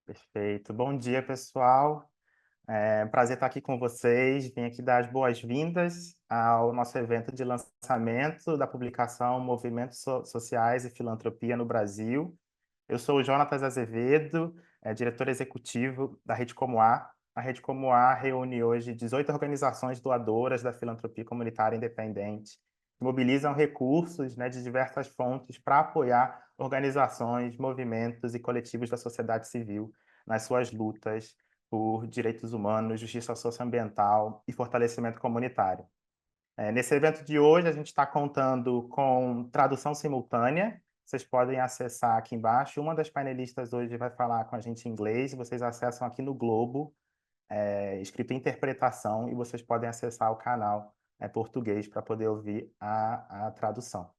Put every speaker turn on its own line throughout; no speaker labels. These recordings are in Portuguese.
Perfeito. Bom dia, pessoal. É um prazer estar aqui com vocês. Vim aqui dar as boas-vindas ao nosso evento de lançamento da publicação Movimentos Sociais e Filantropia no Brasil. Eu sou o Jonatas Azevedo, diretor executivo da Rede Como A. A Rede Como A reúne hoje 18 organizações doadoras da filantropia comunitária independente, que mobilizam recursos, né, de diversas fontes para apoiar organizações, movimentos e coletivos da sociedade civil nas suas lutas por direitos humanos, justiça socioambiental e fortalecimento comunitário. Nesse evento de hoje, a gente está contando com tradução simultânea. Vocês podem acessar aqui embaixo. Uma das painelistas hoje vai falar com a gente em inglês. Vocês acessam aqui no Globo, escrito interpretação, e vocês podem acessar o canal português para poder ouvir a tradução.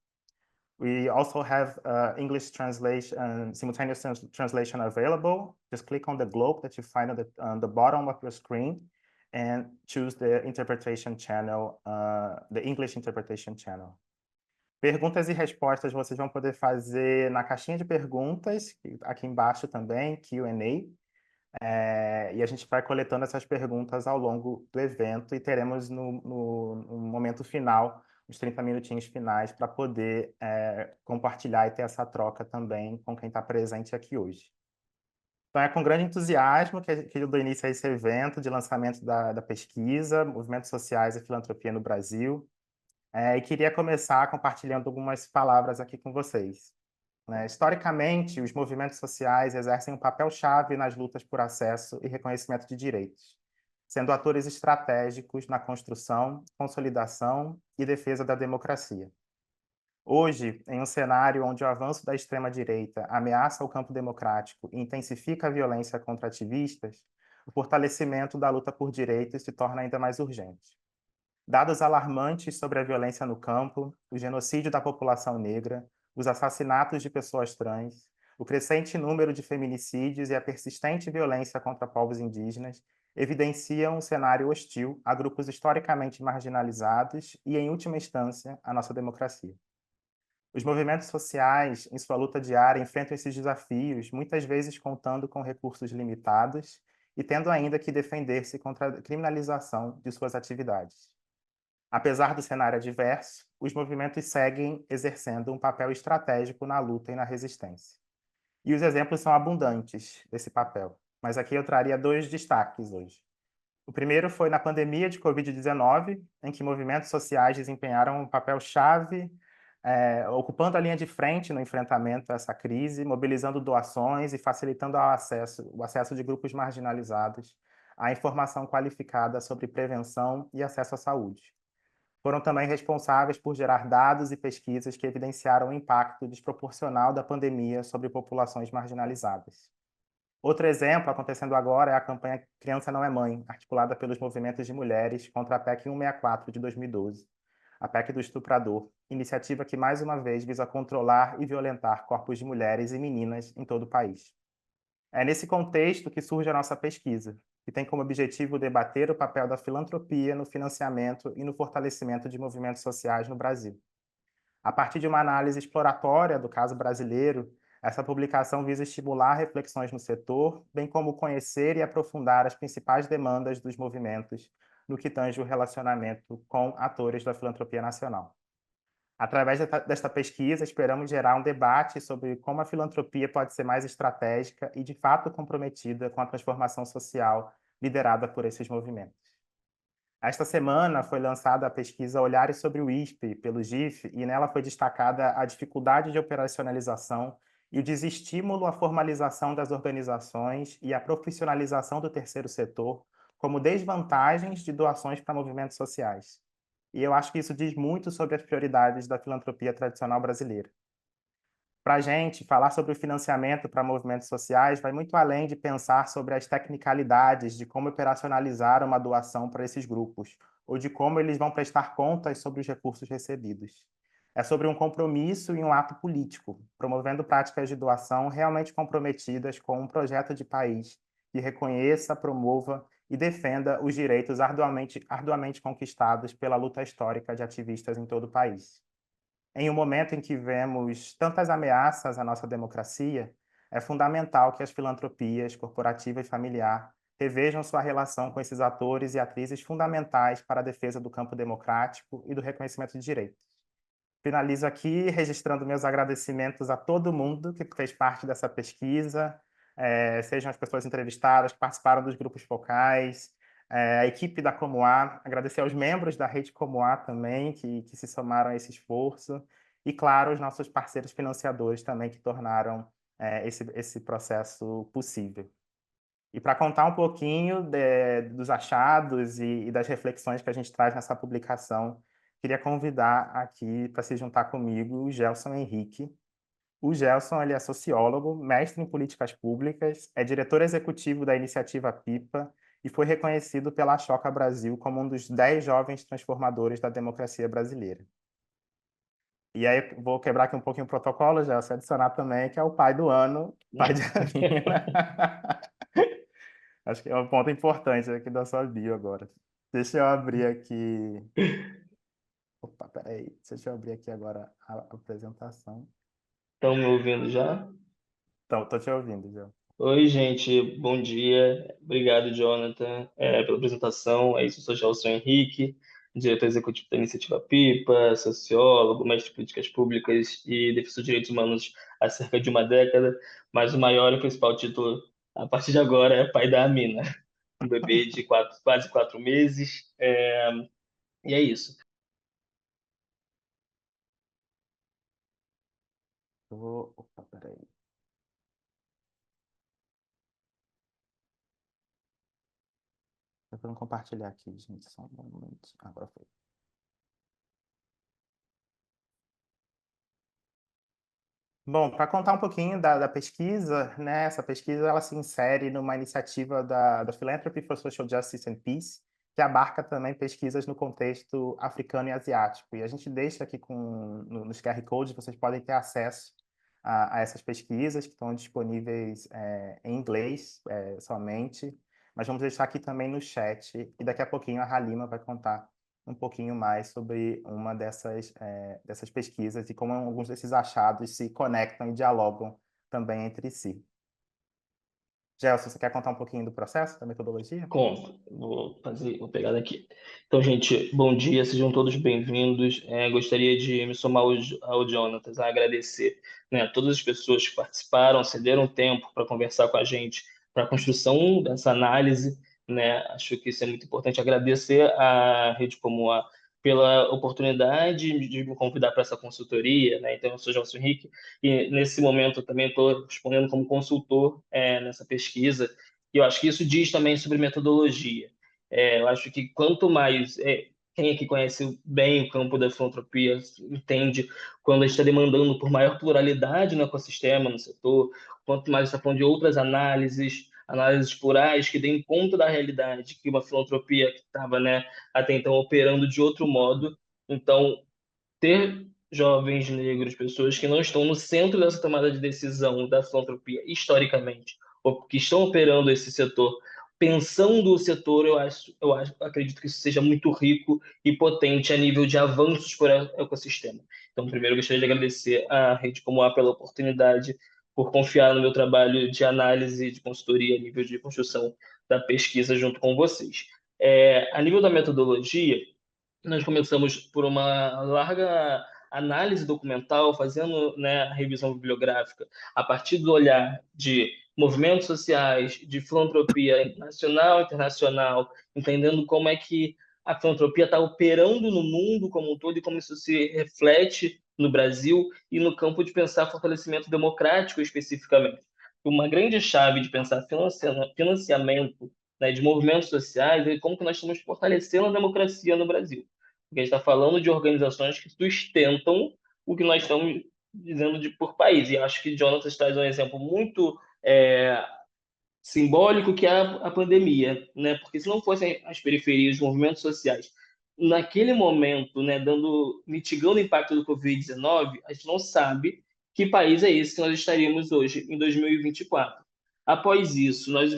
We also have English translation, simultaneous translation available. Just click on the globe that you find on the bottom of your screen and choose the interpretation channel, the English interpretation channel. Perguntas e respostas vocês vão poder fazer na caixinha de perguntas, aqui embaixo também, Q&A, e a gente vai coletando essas perguntas ao longo do evento e teremos no momento final, os 30 minutinhos finais, para poder compartilhar e ter essa troca também com quem está presente aqui hoje. Então, é com grande entusiasmo que eu dou início a esse evento de lançamento da pesquisa, Movimentos Sociais e Filantropia no Brasil, e queria começar compartilhando algumas palavras aqui com vocês. Historicamente, os movimentos sociais exercem um papel-chave nas lutas por acesso e reconhecimento de direitos, sendo atores estratégicos na construção, consolidação e defesa da democracia. Hoje, em um cenário onde o avanço da extrema-direita ameaça o campo democrático e intensifica a violência contra ativistas, o fortalecimento da luta por direitos se torna ainda mais urgente. Dados alarmantes sobre a violência no campo, o genocídio da população negra, os assassinatos de pessoas trans, o crescente número de feminicídios e a persistente violência contra povos indígenas evidenciam um cenário hostil a grupos historicamente marginalizados e, em última instância, a nossa democracia. Os movimentos sociais, em sua luta diária, enfrentam esses desafios, muitas vezes contando com recursos limitados e tendo ainda que defender-se contra a criminalização de suas atividades. Apesar do cenário adverso, os movimentos seguem exercendo um papel estratégico na luta e na resistência. E os exemplos são abundantes desse papel, mas aqui eu traria dois destaques hoje. O primeiro foi na pandemia de Covid-19, em que movimentos sociais desempenharam um papel-chave, ocupando a linha de frente no enfrentamento a essa crise, mobilizando doações e facilitando o acesso de grupos marginalizados à informação qualificada sobre prevenção e acesso à saúde. Foram também responsáveis por gerar dados e pesquisas que evidenciaram o impacto desproporcional da pandemia sobre populações marginalizadas. Outro exemplo acontecendo agora é a campanha Criança Não é Mãe, articulada pelos movimentos de mulheres contra a PEC 164 de 2012, a PEC do estuprador, iniciativa que mais uma vez visa controlar e violentar corpos de mulheres e meninas em todo o país. É nesse contexto que surge a nossa pesquisa, que tem como objetivo debater o papel da filantropia no financiamento e no fortalecimento de movimentos sociais no Brasil. A partir de uma análise exploratória do caso brasileiro, essa publicação visa estimular reflexões no setor, bem como conhecer e aprofundar as principais demandas dos movimentos no que tange o relacionamento com atores da filantropia nacional. Através desta pesquisa, esperamos gerar um debate sobre como a filantropia pode ser mais estratégica e, de fato, comprometida com a transformação social liderada por esses movimentos. Esta semana foi lançada a pesquisa Olhares sobre o ISP, pelo GIF, e nela foi destacada a dificuldade de operacionalização e o desestímulo à formalização das organizações e à profissionalização do terceiro setor como desvantagens de doações para movimentos sociais. E eu acho que isso diz muito sobre as prioridades da filantropia tradicional brasileira. Para a gente, falar sobre o financiamento para movimentos sociais vai muito além de pensar sobre as tecnicalidades de como operacionalizar uma doação para esses grupos, ou de como eles vão prestar contas sobre os recursos recebidos. É sobre um compromisso e um ato político, promovendo práticas de doação realmente comprometidas com um projeto de país que reconheça, promova e defenda os direitos arduamente conquistados pela luta histórica de ativistas em todo o país. Em um momento em que vemos tantas ameaças à nossa democracia, é fundamental que as filantropias corporativa e familiar revejam sua relação com esses atores e atrizes fundamentais para a defesa do campo democrático e do reconhecimento de direitos. Finalizo aqui registrando meus agradecimentos a todo mundo que fez parte dessa pesquisa, sejam as pessoas entrevistadas, que participaram dos grupos focais, a equipe da Comoá, agradecer aos membros da Rede Comoá também, que se somaram a esse esforço, e, claro, os nossos parceiros financiadores também, que tornaram esse processo possível. E para contar um pouquinho dos achados e das reflexões que a gente traz nessa publicação, queria convidar aqui para se juntar comigo o Gelson Henrique. O Gelson, ele é sociólogo, mestre em políticas públicas, é diretor executivo da iniciativa PIPA e foi reconhecido pela Choca Brasil como um dos 10 jovens transformadores da democracia brasileira. E aí vou quebrar aqui um pouquinho o protocolo, Gelson, adicionar também que é o pai do ano, pai de Amina. Acho que é um ponto importante aqui da sua bio agora. Deixa eu abrir aqui. Opa, peraí. Deixa eu abrir aqui agora a apresentação.
Estão me ouvindo já?
Então, tô te ouvindo, já.
Oi, gente, bom dia. Obrigado, Jonathan, pela apresentação. É isso, eu sou Gelson Henrique, diretor executivo da Iniciativa PIPA, sociólogo, mestre em políticas públicas e defensor de direitos humanos há cerca de uma década, mas o maior e principal título, a partir de agora, é pai da Amina, um bebê de quase 4 meses. E é isso.
Opa, peraí. Eu vou compartilhar aqui, gente. Só um momento. Agora foi. Bom, para contar um pouquinho da pesquisa, né? Essa pesquisa ela se insere numa iniciativa da Philanthropy for Social Justice and Peace, que abarca também pesquisas no contexto africano e asiático. E a gente deixa aqui nos QR Codes, vocês podem ter acesso a essas pesquisas que estão disponíveis em inglês somente, mas vamos deixar aqui também no chat, e daqui a pouquinho a Halima vai contar um pouquinho mais sobre uma dessas pesquisas e como alguns desses achados se conectam e dialogam também entre si. Gelson, você quer contar um pouquinho do processo, da metodologia?
Conto, vou pegar daqui. Então, gente, bom dia, sejam todos bem-vindos. Gostaria de me somar ao Jonathan, a agradecer, né, a todas as pessoas que participaram, cederam tempo para conversar com a gente, para a construção dessa análise, né? Acho que isso é muito importante. Agradecer à Rede Como a pela oportunidade de me convidar para essa consultoria, né? Então, eu sou Gelson Henrique e nesse momento eu também estou respondendo como consultor nessa pesquisa. E eu acho que isso diz também sobre metodologia. Eu acho que quanto mais quem aqui conhece bem o campo da filantropia entende quando a gente está demandando por maior pluralidade no ecossistema, no setor, quanto mais está falando de outras análises plurais que deem conta da realidade, que uma filantropia que estava, né, até então operando de outro modo. Então, ter jovens negros, pessoas que não estão no centro dessa tomada de decisão da filantropia historicamente, ou que estão operando esse setor, pensando o setor, acredito que isso seja muito rico e potente a nível de avanços para o ecossistema. Então, primeiro, eu gostaria de agradecer à Rede Como A pela oportunidade, por confiar no meu trabalho de análise, de consultoria a nível de construção da pesquisa junto com vocês. A nível da metodologia, nós começamos por uma larga análise documental, fazendo, né, a revisão bibliográfica a partir do olhar de movimentos sociais, de filantropia nacional e internacional, entendendo como é que a filantropia está operando no mundo como um todo e como isso se reflete no Brasil e no campo de pensar fortalecimento democrático especificamente. Uma grande chave de pensar financiamento, né, de movimentos sociais é como que nós estamos fortalecendo a democracia no Brasil. Porque a gente está falando de organizações que sustentam o que nós estamos dizendo por país. E acho que Jonathan traz um exemplo muito simbólico, que é a pandemia, né? Porque se não fossem as periferias, os movimentos sociais, naquele momento, né, mitigando o impacto do Covid-19, a gente não sabe que país é esse que nós estaríamos hoje, em 2024. Após isso, nós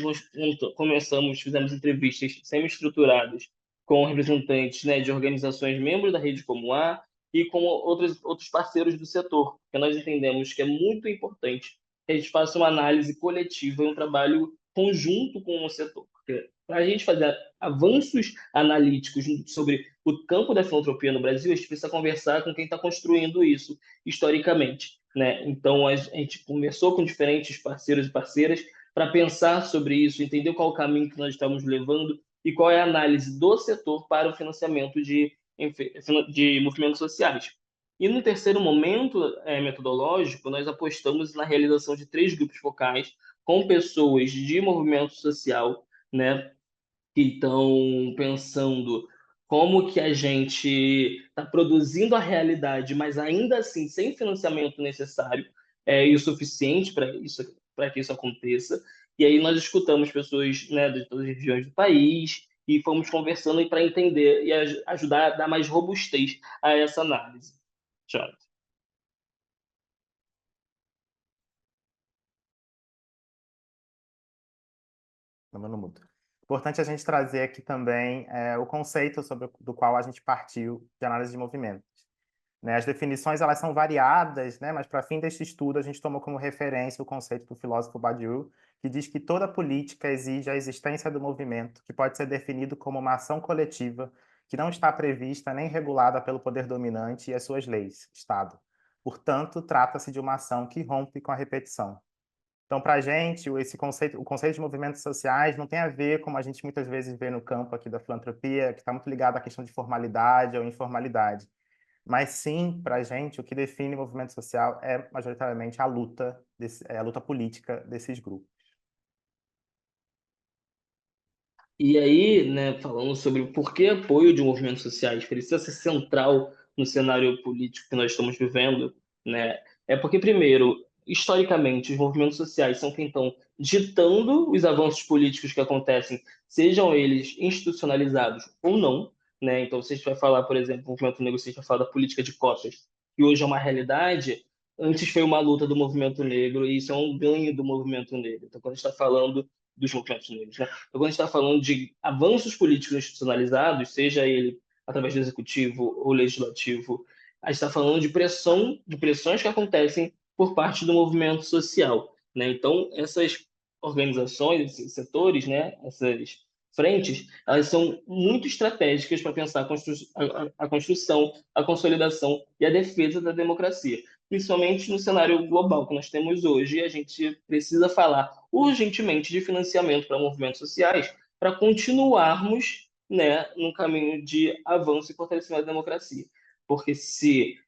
fizemos entrevistas semi-estruturadas com representantes, né, de organizações membros da Rede Como A e com outros parceiros do setor, porque nós entendemos que é muito importante que a gente faça uma análise coletiva e um trabalho conjunto com o setor. Porque para a gente fazer avanços analíticos sobre o campo da filantropia no Brasil, a gente precisa conversar com quem está construindo isso historicamente, né? Então, a gente conversou com diferentes parceiros e parceiras para pensar sobre isso, entender qual é o caminho que nós estamos levando e qual é a análise do setor para o financiamento de movimentos sociais. E no terceiro momento metodológico, nós apostamos na realização de três grupos focais com pessoas de movimento social, né, que estão pensando como que a gente está produzindo a realidade, mas ainda assim sem financiamento necessário e o suficiente para que isso aconteça. E aí nós escutamos pessoas, né, de todas as regiões do país e fomos conversando para entender e ajudar a dar mais robustez a essa análise. Tchau.
Não mudo. Importante a gente trazer aqui também o conceito do qual a gente partiu de análise de movimentos. Né? As definições elas são variadas, né? Mas para fim deste estudo a gente tomou como referência o conceito do filósofo Badiou, que diz que toda política exige a existência do movimento, que pode ser definido como uma ação coletiva que não está prevista nem regulada pelo poder dominante e as suas leis, Estado. Portanto, trata-se de uma ação que rompe com a repetição. Então, para a gente, o conceito de movimentos sociais não tem a ver, como a gente muitas vezes vê no campo aqui da filantropia, que está muito ligado à questão de formalidade ou informalidade. Mas sim, para a gente, o que define movimento social é majoritariamente a luta política desses grupos.
E aí, né, falando sobre por que apoio de movimentos sociais precisa ser central no cenário político que nós estamos vivendo, né, é porque, primeiro, historicamente, os movimentos sociais são quem estão ditando os avanços políticos que acontecem, sejam eles institucionalizados ou não, né? Então, se a gente vai falar, por exemplo, o movimento negro, se a gente vai falar da política de cotas, que hoje é uma realidade, antes foi uma luta do movimento negro e isso é um ganho do movimento negro. Então, quando a gente está falando dos movimentos negros, né? Então, quando a gente está falando de avanços políticos institucionalizados, seja ele através do executivo ou legislativo, a gente está falando de de pressões que acontecem por parte do movimento social, né? Então, essas organizações, esses setores, né? Essas frentes, elas são muito estratégicas para pensar a construção, a consolidação e a defesa da democracia. Principalmente no cenário global que nós temos hoje, a gente precisa falar urgentemente de financiamento para movimentos sociais para continuarmos, né, no caminho de avanço e fortalecimento da democracia. Porque se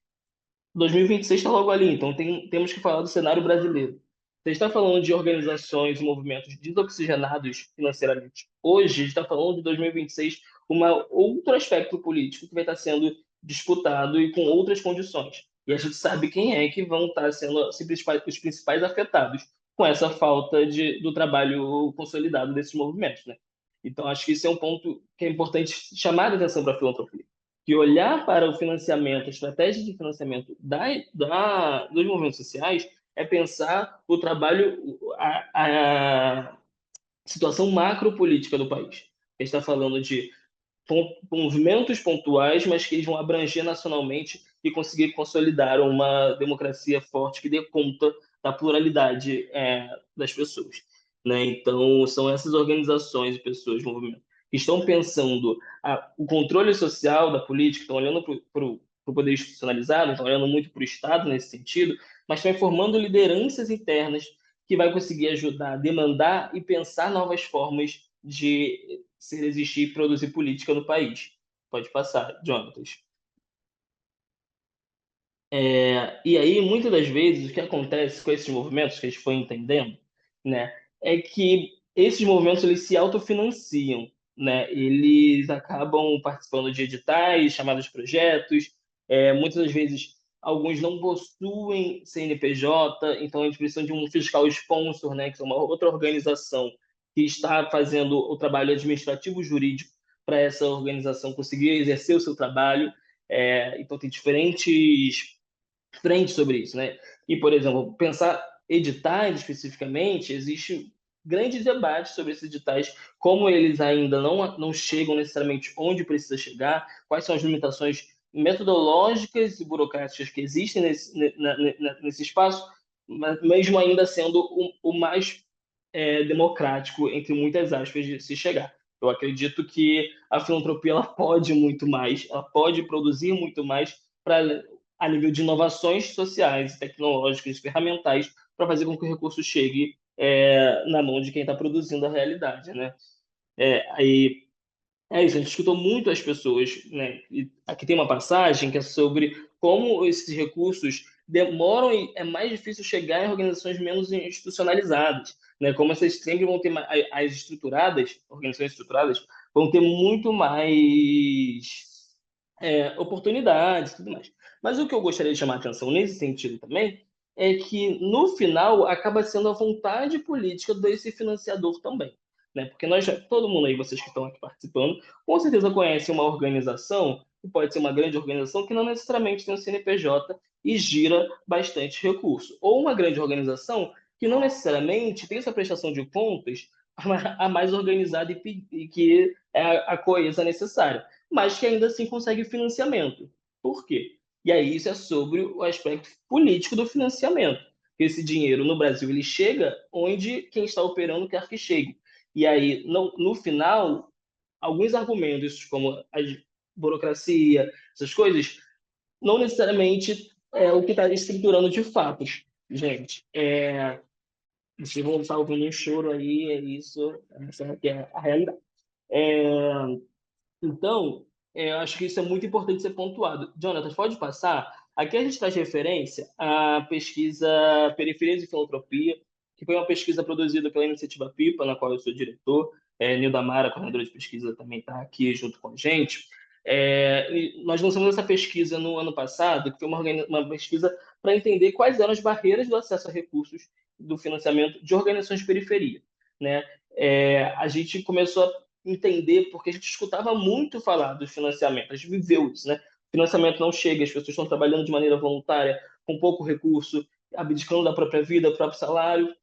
2026 está logo ali, então temos que falar do cenário brasileiro. Você está falando de organizações e movimentos desoxigenados financeiramente. Hoje, a gente está falando de 2026, outro aspecto político que vai estar sendo disputado e com outras condições. E a gente sabe quem é que vão estar sendo os principais afetados com essa falta do trabalho consolidado desses movimentos, né? Então, acho que isso é um ponto que é importante chamar a atenção para a filantropia que olhar para o financiamento, a estratégia de financiamento dos movimentos sociais é pensar o trabalho, a situação macropolítica do país. A gente está falando de movimentos pontuais, mas que eles vão abranger nacionalmente e conseguir consolidar uma democracia forte que dê conta da pluralidade das pessoas. Né? Então, são essas organizações e pessoas, movimentos, que estão pensando o controle social da política, estão olhando para o poder institucionalizado, estão olhando muito para o Estado nesse sentido, mas estão formando lideranças internas que vai conseguir ajudar a demandar e pensar novas formas de se resistir e produzir política no país. Pode passar, Jonatas. E aí, muitas das vezes, o que acontece com esses movimentos que a gente foi entendendo, né, é que esses movimentos eles se autofinanciam, né? Eles acabam participando de editais, chamados projetos. Muitas das vezes, alguns não possuem CNPJ, então eles precisam de um fiscal sponsor, né, que é uma outra organização que está fazendo o trabalho administrativo jurídico para essa organização conseguir exercer o seu trabalho. Então, tem diferentes frente sobre isso, né? E, por exemplo, pensar editais especificamente, existe grandes debates sobre esses editais, como eles ainda não chegam necessariamente onde precisa chegar, quais são as limitações metodológicas e burocráticas que existem nesse espaço, mesmo ainda sendo o mais democrático, entre muitas aspas, de se chegar. Eu acredito que a filantropia ela pode muito mais, ela pode produzir muito mais a nível de inovações sociais, tecnológicas, ferramentais, para fazer com que o recurso chegue na mão de quem está produzindo a realidade, né? Aí é isso, a gente escutou muito as pessoas, né? E aqui tem uma passagem que é sobre como esses recursos demoram e é mais difícil chegar em organizações menos institucionalizadas, né? Como essas sempre vão ter as estruturadas, organizações estruturadas, vão ter muito mais oportunidades e tudo mais. Mas o que eu gostaria de chamar a atenção nesse sentido também é que, no final, acaba sendo a vontade política desse financiador também, né? Porque todo mundo aí, vocês que estão aqui participando, com certeza conhece uma organização, que pode ser uma grande organização, que não necessariamente tem um CNPJ e gira bastante recurso. Ou uma grande organização que não necessariamente tem sua prestação de contas a mais organizada e que é a coesa necessária, mas que ainda assim consegue financiamento. Por quê? E aí isso é sobre o aspecto político do financiamento. Esse dinheiro no Brasil ele chega onde quem está operando quer que chegue. E aí, no final, alguns argumentos, como a burocracia, essas coisas, não necessariamente é o que está estruturando de fato. Gente, vocês vão estar ouvindo um choro aí, é isso, essa aqui é a realidade. É, então, eu acho que isso é muito importante ser pontuado. Jonathan, pode passar? Aqui a gente traz referência à pesquisa Periferias e Filantropia, que foi uma pesquisa produzida pela Iniciativa PIPA, na qual eu sou diretor. Nilda Mara, coordenadora de pesquisa, também está aqui junto com a gente. E nós lançamos essa pesquisa no ano passado, que foi uma pesquisa para entender quais eram as barreiras do acesso a recursos do financiamento de organizações de periferia, né? A gente começou a entender, porque a gente escutava muito falar do financiamento, a gente viveu isso, né? O financiamento não chega, as pessoas estão trabalhando de maneira voluntária, com pouco recurso, abdicando da própria vida, do próprio salário.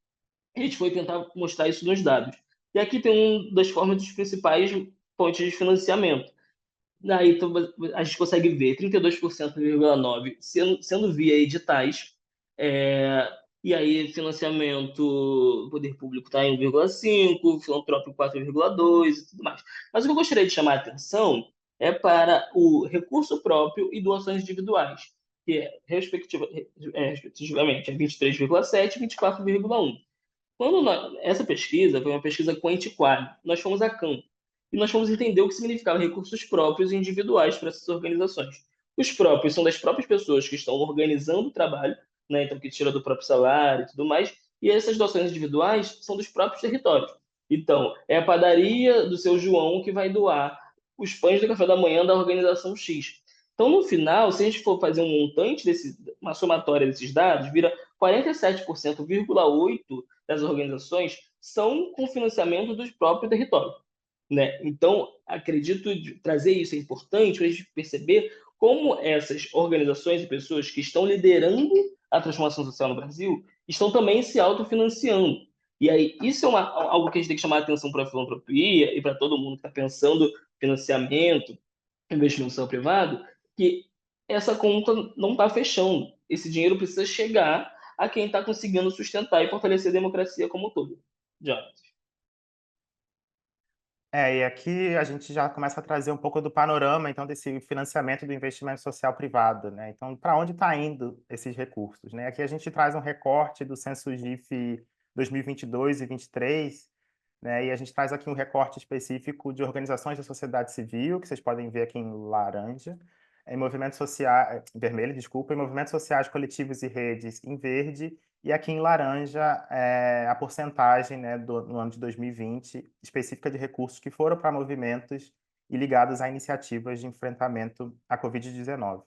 A gente foi tentar mostrar isso nos dados. E aqui tem uma das formas dos principais fontes de financiamento. Daí então, a gente consegue ver 32,9% sendo via editais, é, e aí financiamento, poder público está em 1,5%, filantrópico 4,2% e tudo mais. Mas o que eu gostaria de chamar a atenção é para o recurso próprio e doações individuais, que respectivamente é 23,7% e 24,1%. Essa pesquisa foi uma pesquisa quanti-quali, nós fomos a campo e nós fomos entender o que significava recursos próprios e individuais para essas organizações. Os próprios são das próprias pessoas que estão organizando o trabalho, né, então que tira do próprio salário e tudo mais, e essas doações individuais são dos próprios territórios. Então, é a padaria do seu João que vai doar os pães do café da manhã da organização X. Então, no final, se a gente for fazer um montante uma somatória desses dados, vira 47,8% das organizações são com financiamento do próprio território, né? Então, acredito trazer isso é importante para a gente perceber como essas organizações e pessoas que estão liderando a transformação social no Brasil estão também se autofinanciando. E aí, isso é algo que a gente tem que chamar a atenção para a filantropia e para todo mundo que está pensando financiamento, investimento social privado, que essa conta não está fechando. Esse dinheiro precisa chegar a quem está conseguindo sustentar e fortalecer a democracia como um todo. Já.
E aqui a gente já começa a trazer um pouco do panorama, então, desse financiamento do investimento social privado, né? Então, para onde está indo esses recursos, né? Aqui a gente traz um recorte do Censo GIF 2022 e 2023, né? E a gente traz aqui um recorte específico de organizações da sociedade civil, que vocês podem ver aqui em laranja, em movimentos sociais, vermelho, desculpa, em movimentos sociais coletivos e redes em verde, e aqui em laranja a porcentagem, né, no ano de 2020 específica de recursos que foram para movimentos e ligados a iniciativas de enfrentamento à Covid-19.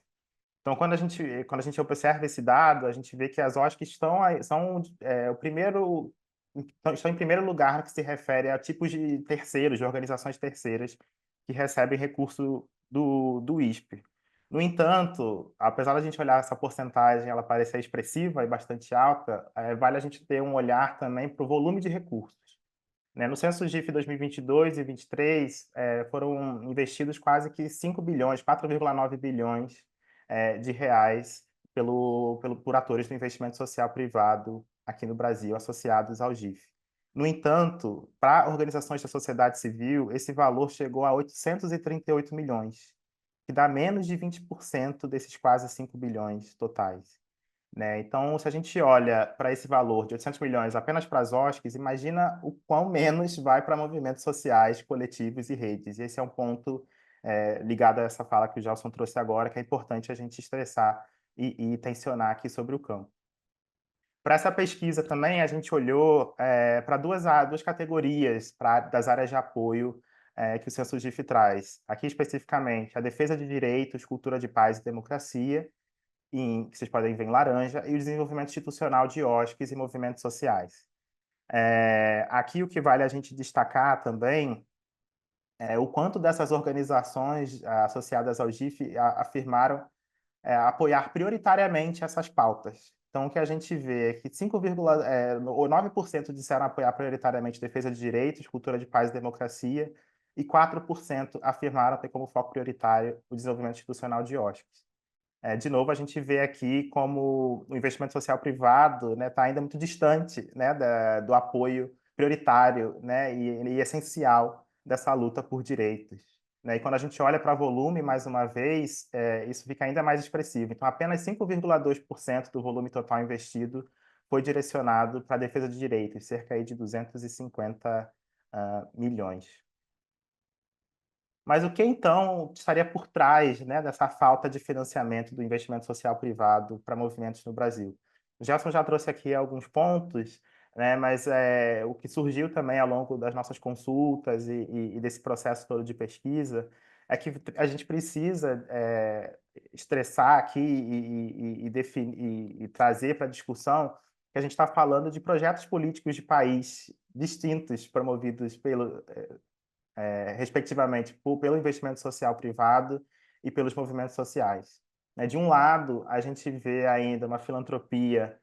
Então, quando a gente observa esse dado, a gente vê que as OSCs são o primeiro, estão em primeiro lugar no que se refere a tipos de terceiros, de organizações terceiras que recebem recurso do ISP. No entanto, apesar da gente olhar essa porcentagem, ela parecer expressiva e bastante alta, vale a gente ter um olhar também para o volume de recursos, né? No censo GIF 2022 e 2023, foram investidos quase que 5 bilhões, 4,9 bilhões de reais por atores do investimento social privado aqui no Brasil, associados ao GIF. No entanto, para organizações da sociedade civil, esse valor chegou a 838 milhões, que dá menos de 20% desses quase 5 bilhões totais. Né? Então, se a gente olha para esse valor de 800 milhões apenas para as OSCs, imagina o quão menos vai para movimentos sociais, coletivos e redes. E esse é um ponto ligado a essa fala que o Gelson trouxe agora, que é importante a gente estressar e tensionar aqui sobre o campo. Para essa pesquisa também, a gente olhou para duas categorias das áreas de apoio que o Censo GIF traz. Aqui, especificamente, a defesa de direitos, cultura de paz e democracia, que vocês podem ver em laranja, e o desenvolvimento institucional de OSCs e movimentos sociais. Aqui o que vale a gente destacar também é o quanto dessas organizações associadas ao GIF afirmaram apoiar prioritariamente essas pautas. Então, o que a gente vê é que 9% disseram apoiar prioritariamente defesa de direitos, cultura de paz e democracia, e 4% afirmaram ter como foco prioritário o desenvolvimento institucional de OSCs. De novo, a gente vê aqui como o investimento social privado está ainda muito distante do apoio prioritário e essencial dessa luta por direitos. E quando a gente olha para volume, mais uma vez, isso fica ainda mais expressivo. Então, apenas 5,2% do volume total investido foi direcionado para a defesa de direitos, cerca aí de 250 milhões. Mas o que então estaria por trás dessa falta de financiamento do investimento social privado para movimentos no Brasil? O Gelson já trouxe aqui alguns pontos, mas o que surgiu também ao longo das nossas consultas e desse processo todo de pesquisa é que a gente precisa estressar aqui e trazer para a discussão que a gente está falando de projetos políticos de país distintos promovidos respectivamente, pelo investimento social privado e pelos movimentos sociais. De um lado, a gente vê ainda uma filantropia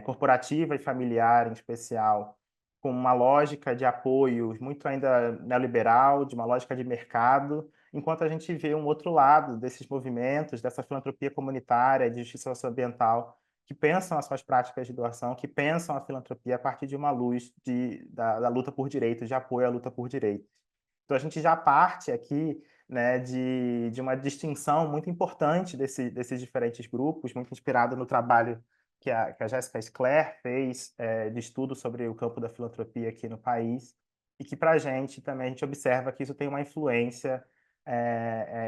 corporativa e familiar, em especial, com uma lógica de apoio muito ainda neoliberal, de uma lógica de mercado, enquanto a gente vê um outro lado desses movimentos, dessa filantropia comunitária, de justiça socioambiental, que pensam as suas práticas de doação, que pensam a filantropia a partir de uma luz da luta por direitos, de apoio à luta por direitos. Então, a gente já parte aqui de uma distinção muito importante desses diferentes grupos, muito inspirado no trabalho que a Jéssica Scler fez de estudo sobre o campo da filantropia aqui no país, e que, para a gente, também a gente observa que isso tem uma influência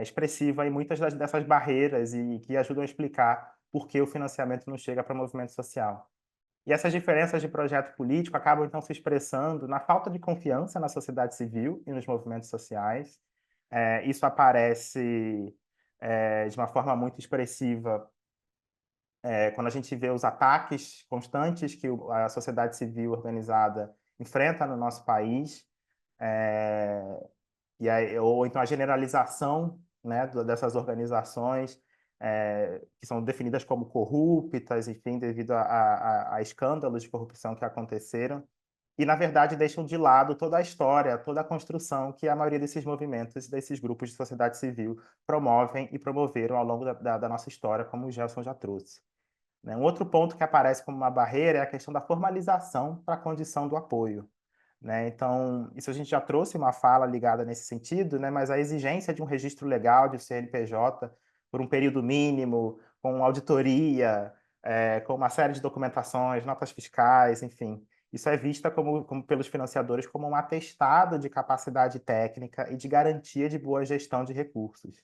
expressiva em muitas dessas barreiras e que ajudam a explicar por que o financiamento não chega para o movimento social. E essas diferenças de projeto político acabam, então, se expressando na falta de confiança na sociedade civil e nos movimentos sociais. Isso aparece de uma forma muito expressiva quando a gente vê os ataques constantes que a sociedade civil organizada enfrenta no nosso país, ou então a generalização dessas organizações, que são definidas como corruptas, enfim, devido a escândalos de corrupção que aconteceram, e, na verdade, deixam de lado toda a história, toda a construção que a maioria desses movimentos, desses grupos de sociedade civil promovem e promoveram ao longo da nossa história, como o Gelson já trouxe. Um outro ponto que aparece como uma barreira é a questão da formalização para a condição do apoio. Então, isso a gente já trouxe uma fala ligada nesse sentido, mas a exigência de um registro legal de CNPJ por um período mínimo, com auditoria, com uma série de documentações, notas fiscais, enfim. Isso é vista como pelos financiadores como um atestado de capacidade técnica e de garantia de boa gestão de recursos.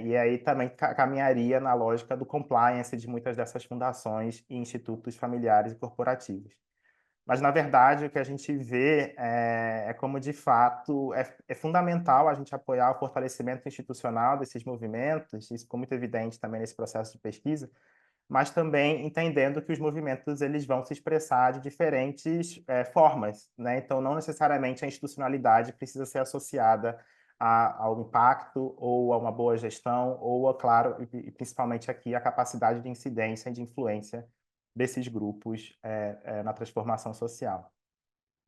E aí também caminharia na lógica do compliance de muitas dessas fundações e institutos familiares e corporativos. Mas, na verdade, o que a gente vê como, de fato, é fundamental a gente apoiar o fortalecimento institucional desses movimentos, isso ficou muito evidente também nesse processo de pesquisa, mas também entendendo que os movimentos eles vão se expressar de diferentes formas. Então, não necessariamente a institucionalidade precisa ser associada ao impacto ou a uma boa gestão, ou, claro, e principalmente aqui, a capacidade de incidência e de influência desses grupos na transformação social.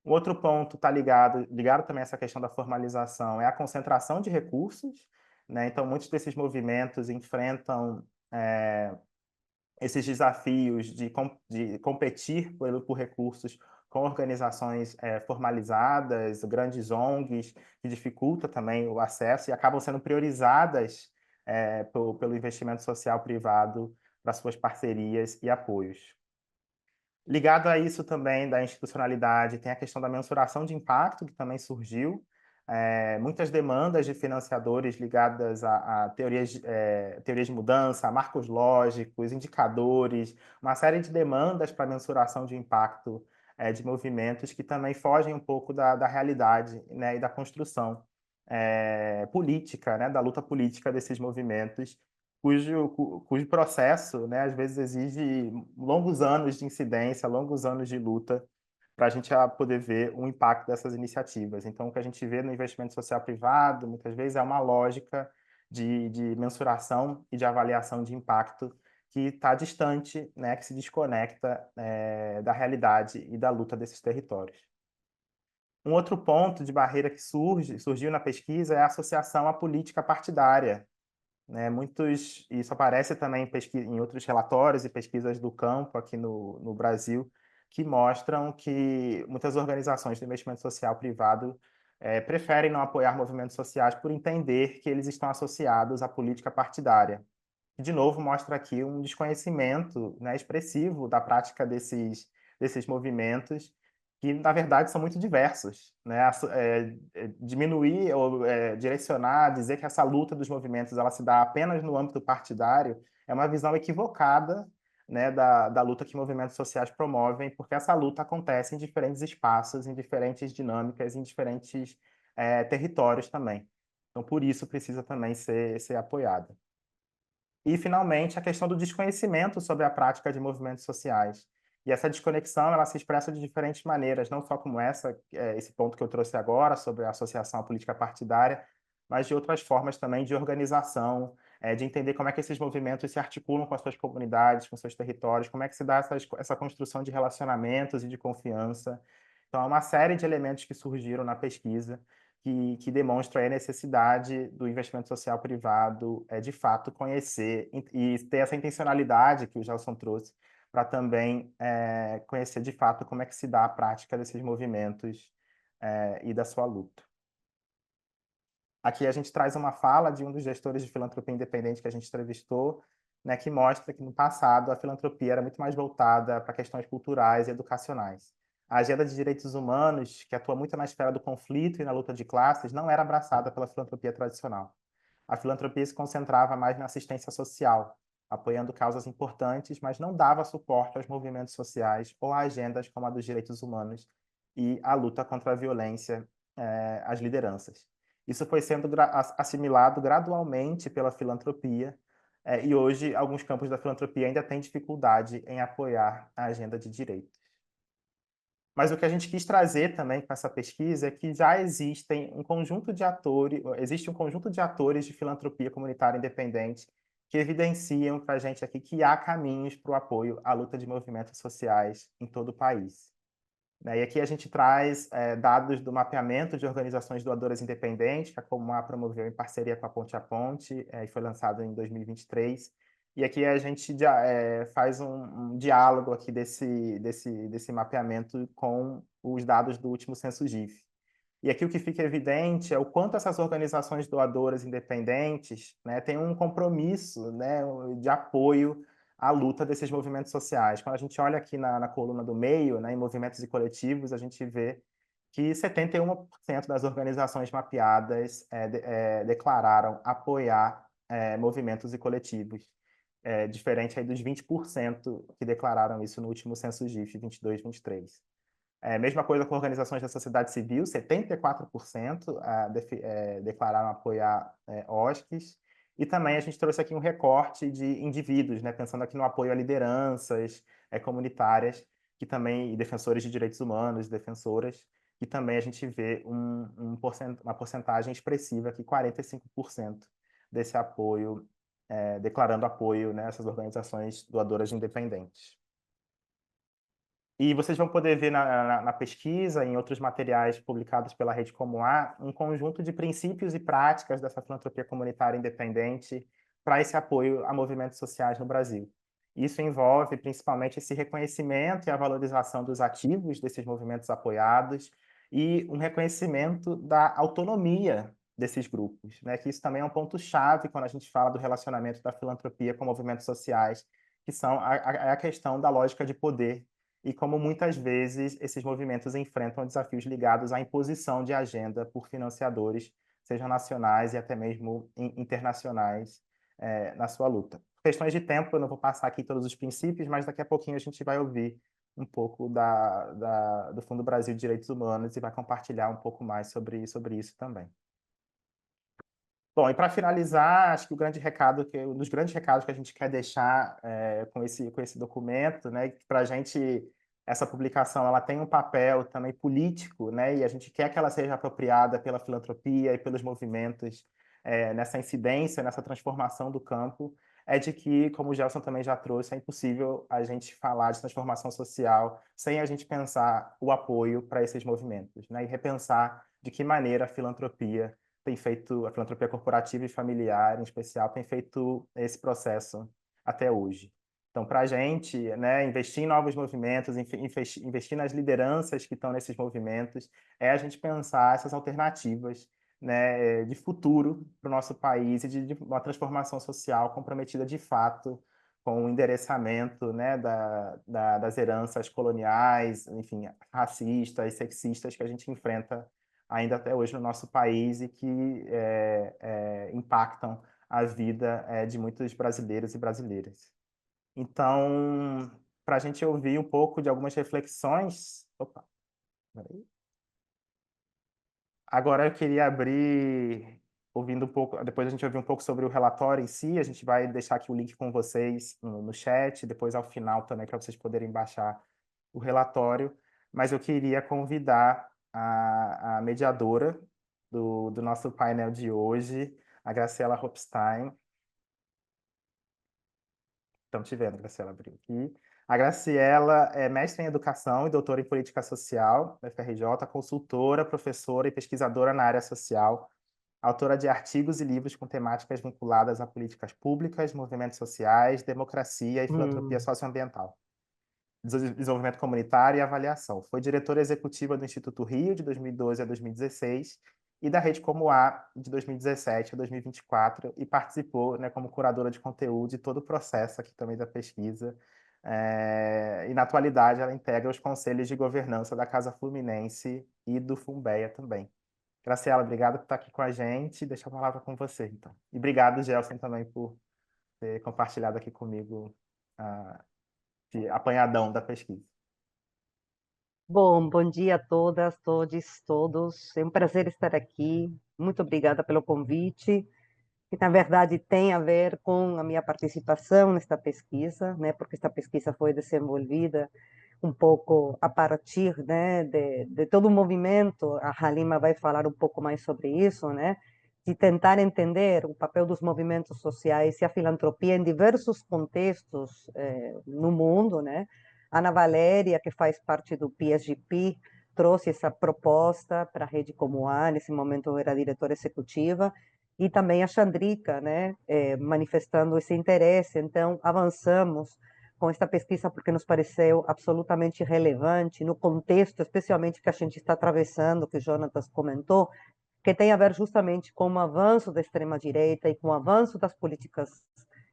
Um outro ponto está ligado também a essa questão da formalização, é a concentração de recursos. Então, muitos desses movimentos enfrentam esses desafios de competir por recursos com organizações formalizadas, grandes ONGs, que dificulta também o acesso e acabam sendo priorizadas pelo investimento social privado para suas parcerias e apoios. Ligado a isso também da institucionalidade, tem a questão da mensuração de impacto, que também surgiu. Muitas demandas de financiadores ligadas a teorias de mudança, a marcos lógicos, indicadores, uma série de demandas para mensuração de impacto de movimentos que também fogem um pouco da realidade, né, e da construção política, né, da luta política desses movimentos, cujo processo, né, às vezes exige longos anos de incidência, longos anos de luta, para a gente poder ver o impacto dessas iniciativas. Então, o que a gente vê no investimento social privado, muitas vezes, é uma lógica de mensuração e de avaliação de impacto que está distante, né, que se desconecta da realidade e da luta desses territórios. Um outro ponto de barreira que surgiu na pesquisa é a associação à política partidária, né? Isso aparece também em outros relatórios e pesquisas do campo aqui no Brasil, que mostram que muitas organizações de investimento social privado preferem não apoiar movimentos sociais por entender que eles estão associados à política partidária. E, de novo, mostra aqui um desconhecimento, né, expressivo da prática desses movimentos, que, na verdade, são muito diversos. Né? Diminuir ou direcionar, dizer que essa luta dos movimentos ela se dá apenas no âmbito partidário é uma visão equivocada, né, da luta que movimentos sociais promovem, porque essa luta acontece em diferentes espaços, em diferentes dinâmicas, em diferentes territórios também. Então, por isso, precisa também ser apoiada. E, finalmente, a questão do desconhecimento sobre a prática de movimentos sociais. E essa desconexão ela se expressa de diferentes maneiras, não só como esse ponto que eu trouxe agora, sobre a associação à política partidária, mas de outras formas também de organização, de entender como é que esses movimentos se articulam com as suas comunidades, com seus territórios, como é que se dá essa construção de relacionamentos e de confiança. Então, há uma série de elementos que surgiram na pesquisa que demonstram a necessidade do investimento social privado de fato conhecer e ter essa intencionalidade que o Gelson trouxe para também conhecer de fato como é que se dá a prática desses movimentos e da sua luta. Aqui a gente traz uma fala de um dos gestores de filantropia independente que a gente entrevistou, né, que mostra que no passado a filantropia era muito mais voltada para questões culturais e educacionais. A agenda de direitos humanos, que atua muito na esfera do conflito e na luta de classes, não era abraçada pela filantropia tradicional. A filantropia se concentrava mais na assistência social, apoiando causas importantes, mas não dava suporte aos movimentos sociais ou a agendas como a dos direitos humanos e a luta contra a violência às lideranças. Isso foi sendo assimilado gradualmente pela filantropia, e hoje alguns campos da filantropia ainda têm dificuldade em apoiar a agenda de direitos. Mas o que a gente quis trazer também com essa pesquisa é que já existe um conjunto de atores de filantropia comunitária independente que evidenciam para a gente aqui que há caminhos para o apoio à luta de movimentos sociais em todo o país. Né? E aqui a gente traz dados do mapeamento de organizações doadoras independentes, que a Comum promoveu em parceria com a Ponte, e foi lançado em 2023. E aqui a gente faz um diálogo aqui desse mapeamento com os dados do último censo GIF. E aqui o que fica evidente é o quanto essas organizações doadoras independentes, né, têm um compromisso, né, de apoio à luta desses movimentos sociais. Quando a gente olha aqui na coluna do meio, né, em movimentos e coletivos, a gente vê que 71% das organizações mapeadas declararam apoiar movimentos e coletivos, diferente aí dos 20% que declararam isso no último censo GIF 22-23. Mesma coisa com organizações da sociedade civil, 74% declararam apoiar OSCs, e também a gente trouxe aqui um recorte de indivíduos, né, pensando aqui no apoio a lideranças comunitárias, que também, e defensores de direitos humanos, defensoras, que também a gente vê uma porcentagem expressiva aqui, 45% desse apoio, declarando apoio nessas organizações doadoras independentes. E vocês vão poder ver na pesquisa, em outros materiais publicados pela Rede Como A, um conjunto de princípios e práticas dessa filantropia comunitária independente, para esse apoio a movimentos sociais no Brasil. Isso envolve principalmente esse reconhecimento e a valorização dos ativos desses movimentos apoiados e um reconhecimento da autonomia desses grupos, né? Que isso também é um ponto-chave quando a gente fala do relacionamento da filantropia com movimentos sociais, que são a questão da lógica de poder e como muitas vezes esses movimentos enfrentam desafios ligados à imposição de agenda por financiadores, sejam nacionais e até mesmo internacionais, na sua luta. Por questões de tempo, eu não vou passar aqui todos os princípios, mas daqui a pouquinho a gente vai ouvir um pouco do Fundo Brasil de Direitos Humanos e vai compartilhar um pouco mais sobre isso também. Bom, e para finalizar, acho que um dos grandes recados que a gente quer deixar com esse documento, né, que para a gente essa publicação ela tem um papel também político, né, e a gente quer que ela seja apropriada pela filantropia e pelos movimentos nessa incidência, nessa transformação do campo, é de que, como o Gelson também já trouxe, é impossível a gente falar de transformação social sem a gente pensar o apoio para esses movimentos, né, e repensar de que maneira a filantropia tem feito, a filantropia corporativa e familiar, em especial, tem feito esse processo até hoje. Então, para a gente, né, investir em novos movimentos, investir nas lideranças que estão nesses movimentos, é a gente pensar essas alternativas, né, de futuro para o nosso país e de uma transformação social comprometida de fato com o endereçamento, né, das heranças coloniais, enfim, racistas, sexistas que a gente enfrenta ainda até hoje no nosso país e que impactam a vida de muitos brasileiros e brasileiras. Então, para a gente ouvir um pouco de algumas reflexões. Opa, peraí. Agora eu queria abrir, ouvindo um pouco, depois a gente ouvir um pouco sobre o relatório em si, a gente vai deixar aqui o link com vocês no chat, depois ao final também, para vocês poderem baixar o relatório, mas eu queria convidar a mediadora do nosso painel de hoje, a Graciela Hopstein. Estamos te vendo, Graciela, abriu aqui. A Graciela é mestre em Educação e doutora em Política Social da FRJ, consultora, professora e pesquisadora na área social, autora de artigos e livros com temáticas vinculadas a políticas públicas, movimentos sociais, democracia e filantropia socioambiental, desenvolvimento comunitário e avaliação. Foi diretora executiva do Instituto Rio de 2012 a 2016 e da Rede Como A de 2017 a 2024 e participou, né, como curadora de conteúdo de todo o processo aqui também da pesquisa. E na atualidade ela integra os conselhos de governança da Casa Fluminense e do Funbeia também. Graciela, obrigado por estar aqui com a gente. Deixa a palavra com você, então. E obrigado, Gelson, também por ter compartilhado aqui comigo esse apanhadão da pesquisa.
Bom, bom dia a todas, todos. É um prazer estar aqui. Muito obrigada pelo convite, que na verdade tem a ver com a minha participação nesta pesquisa, né? Porque esta pesquisa foi desenvolvida um pouco a partir, né, de todo o movimento. A Halima vai falar um pouco mais sobre isso, né? De tentar entender o papel dos movimentos sociais e a filantropia em diversos contextos no mundo, né? Ana Valéria, que faz parte do PSGP, trouxe essa proposta para a Rede Como A, nesse momento eu era diretora executiva, e também a Chandrika, né, manifestando esse interesse. Então, avançamos com esta pesquisa porque nos pareceu absolutamente relevante no contexto, especialmente que a gente está atravessando, que o Jonatas comentou, que tem a ver justamente com o avanço da extrema-direita e com o avanço das políticas,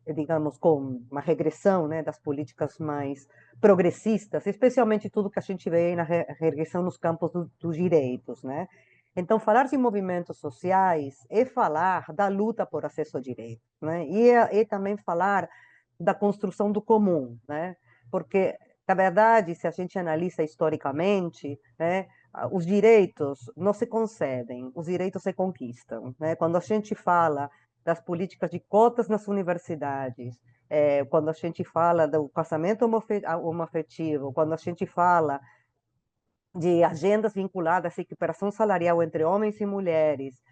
digamos, com uma regressão, né, das políticas mais progressistas, especialmente tudo que a gente vê na regressão nos campos dos direitos, né? Então, falar de movimentos sociais é falar da luta por acesso ao direito, né? E também falar da construção do comum, né? Porque, na verdade, se a gente analisa historicamente, né, os direitos não se concedem, os direitos se conquistam, né? Quando a gente fala das políticas de cotas nas universidades, quando a gente fala do casamento homoafetivo, quando a gente fala de agendas vinculadas à equiparação salarial entre homens e mulheres,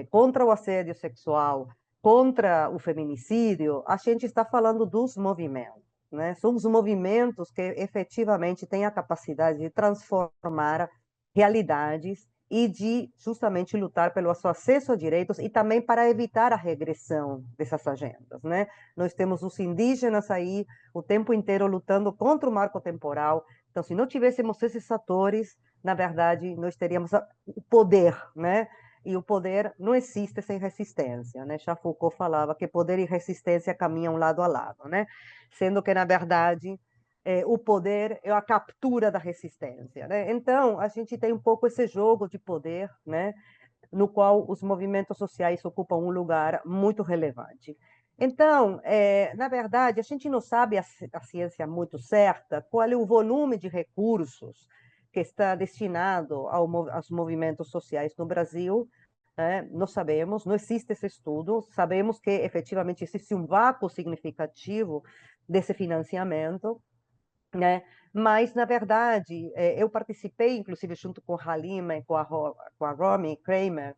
contra o assédio sexual, contra o feminicídio, a gente está falando dos movimentos, né? São os movimentos que efetivamente têm a capacidade de transformar realidades e de justamente lutar pelo seu acesso a direitos e também para evitar a regressão dessas agendas, né? Nós temos os indígenas aí o tempo inteiro lutando contra o marco temporal. Então, se não tivéssemos esses atores, na verdade, nós teríamos o poder, né? E o poder não existe sem resistência, né? Já Foucault falava que poder e resistência caminham lado a lado, né? Sendo que, na verdade, o poder é a captura da resistência, né? Então, a gente tem um pouco esse jogo de poder, né? No qual os movimentos sociais ocupam um lugar muito relevante. Então, na verdade, a gente não sabe a ciência muito certa qual é o volume de recursos que está destinado aos movimentos sociais no Brasil. Não sabemos, não existe esse estudo. Sabemos que efetivamente existe um vácuo significativo desse financiamento, né? Mas, na verdade, eu participei, inclusive, junto com a Halima e com a Romy Kramer,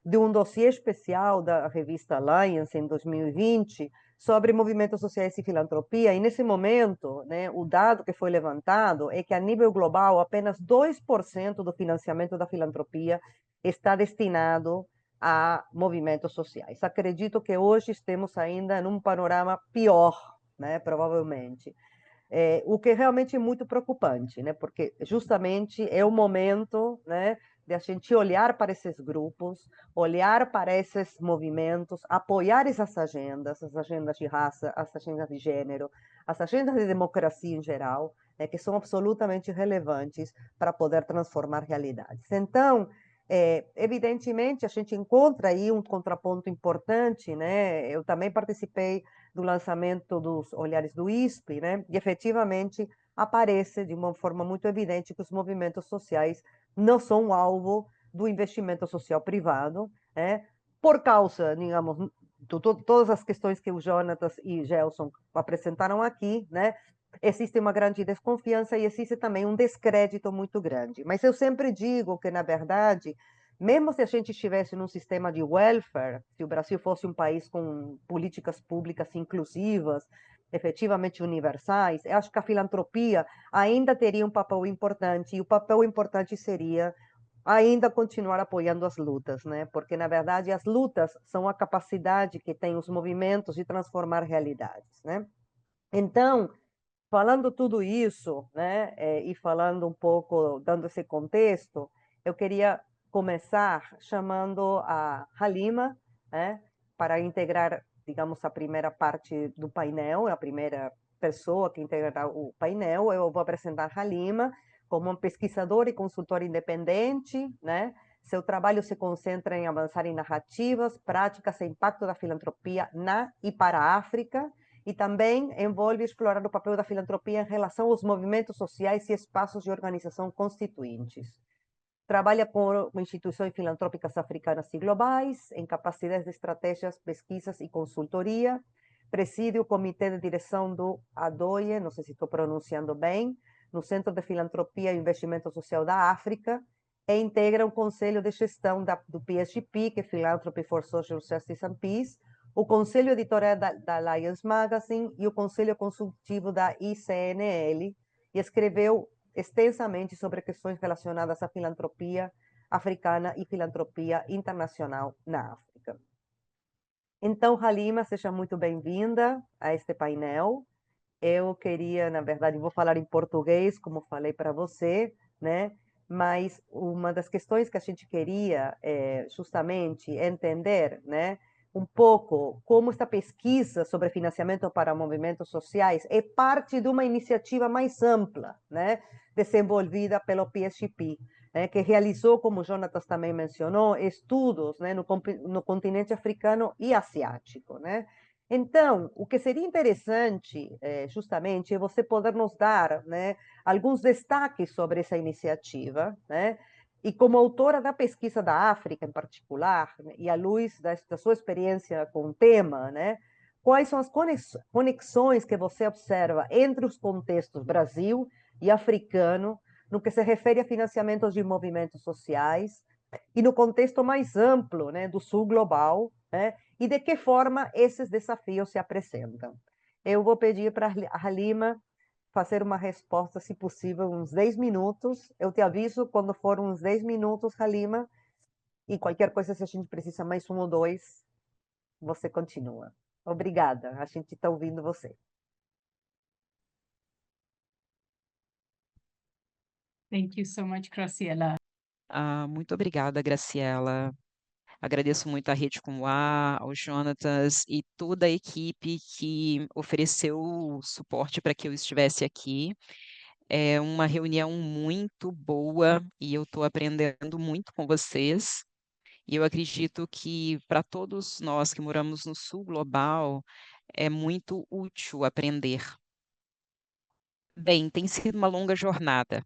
de um dossiê especial da revista Alliance, em 2020, sobre movimentos sociais e filantropia, e nesse momento, né, o dado que foi levantado é que, a nível global, apenas 2% do financiamento da filantropia está destinado a movimentos sociais. Acredito que hoje estamos ainda num panorama pior, né, provavelmente. O que realmente é muito preocupante, né? Porque justamente é o momento, né, de a gente olhar para esses grupos, olhar para esses movimentos, apoiar essas agendas, as agendas de raça, as agendas de gênero, as agendas de democracia em geral, né, que são absolutamente relevantes para poder transformar realidades. Então, evidentemente, a gente encontra aí um contraponto importante, né? Eu também participei do lançamento dos Olhares do ISP, né? E efetivamente aparece de uma forma muito evidente que os movimentos sociais não são alvo do investimento social privado, né? Por causa, digamos, de todas as questões que o Jonatas e Gelson apresentaram aqui, né? Existe uma grande desconfiança e existe também um descrédito muito grande. Mas eu sempre digo que, na verdade, mesmo se a gente estivesse num sistema de welfare, se o Brasil fosse um país com políticas públicas inclusivas, efetivamente universais, eu acho que a filantropia ainda teria um papel importante, e o papel importante seria ainda continuar apoiando as lutas, né? Porque, na verdade, as lutas são a capacidade que têm os movimentos de transformar realidades, né? Então, falando tudo isso, né, e falando um pouco, dando esse contexto, eu queria começar chamando a Halima, né, para integrar, digamos, a primeira parte do painel, a primeira pessoa que integrará o painel. Eu vou apresentar a Halima como uma pesquisadora e consultora independente, né? Seu trabalho se concentra em avançar em narrativas, práticas e impacto da filantropia na e para a África, e também envolve explorar o papel da filantropia em relação aos movimentos sociais e espaços de organização constituintes. Trabalha com instituições filantrópicas africanas e globais, em capacidades de estratégias, pesquisas e consultoria. Preside o comitê de direção do ADOIE, não sei se estou pronunciando bem, no Centro de Filantropia e Investimento Social da África, e integra o conselho de gestão do PSGP, que é Philanthropy for Social Justice and Peace, o conselho editorial da Alliance Magazine e o conselho consultivo da ICNL, e escreveu extensamente sobre questões relacionadas à filantropia africana e filantropia internacional na África. Então, Halima, seja muito bem-vinda a este painel. Eu queria, na verdade, vou falar em português, como falei para você, né? Mas uma das questões que a gente queria justamente entender, né, um pouco como esta pesquisa sobre financiamento para movimentos sociais é parte de uma iniciativa mais ampla, né, desenvolvida pelo PSGP, né, que realizou, como o Jonatas também mencionou, estudos, né, no continente africano e asiático, né? Então, o que seria interessante, justamente, é você poder nos dar, né, alguns destaques sobre essa iniciativa, né? E como autora da pesquisa da África, em particular, né, e à luz da sua experiência com o tema, né, quais são as conexões que você observa entre os contextos Brasil e africano, no que se refere a financiamentos de movimentos sociais, e no contexto mais amplo, né, do sul global, né, e de que forma esses desafios se apresentam. Eu vou pedir para a Halima fazer uma resposta, se possível, uns 10 minutos. Eu te aviso quando for uns 10 minutos, Halima, e qualquer coisa, se a gente precisa mais um ou dois, você continua. Obrigada, a gente está ouvindo você.
Thank you so much, Graciela.
Muito obrigada, Graciela. Agradeço muito à Rede Como A, ao Jonatas e toda a equipe que ofereceu o suporte para que eu estivesse aqui. É uma reunião muito boa e eu estou aprendendo muito com vocês. E eu acredito que para todos nós que moramos no Sul Global, é muito útil aprender. Bem, tem sido uma longa jornada.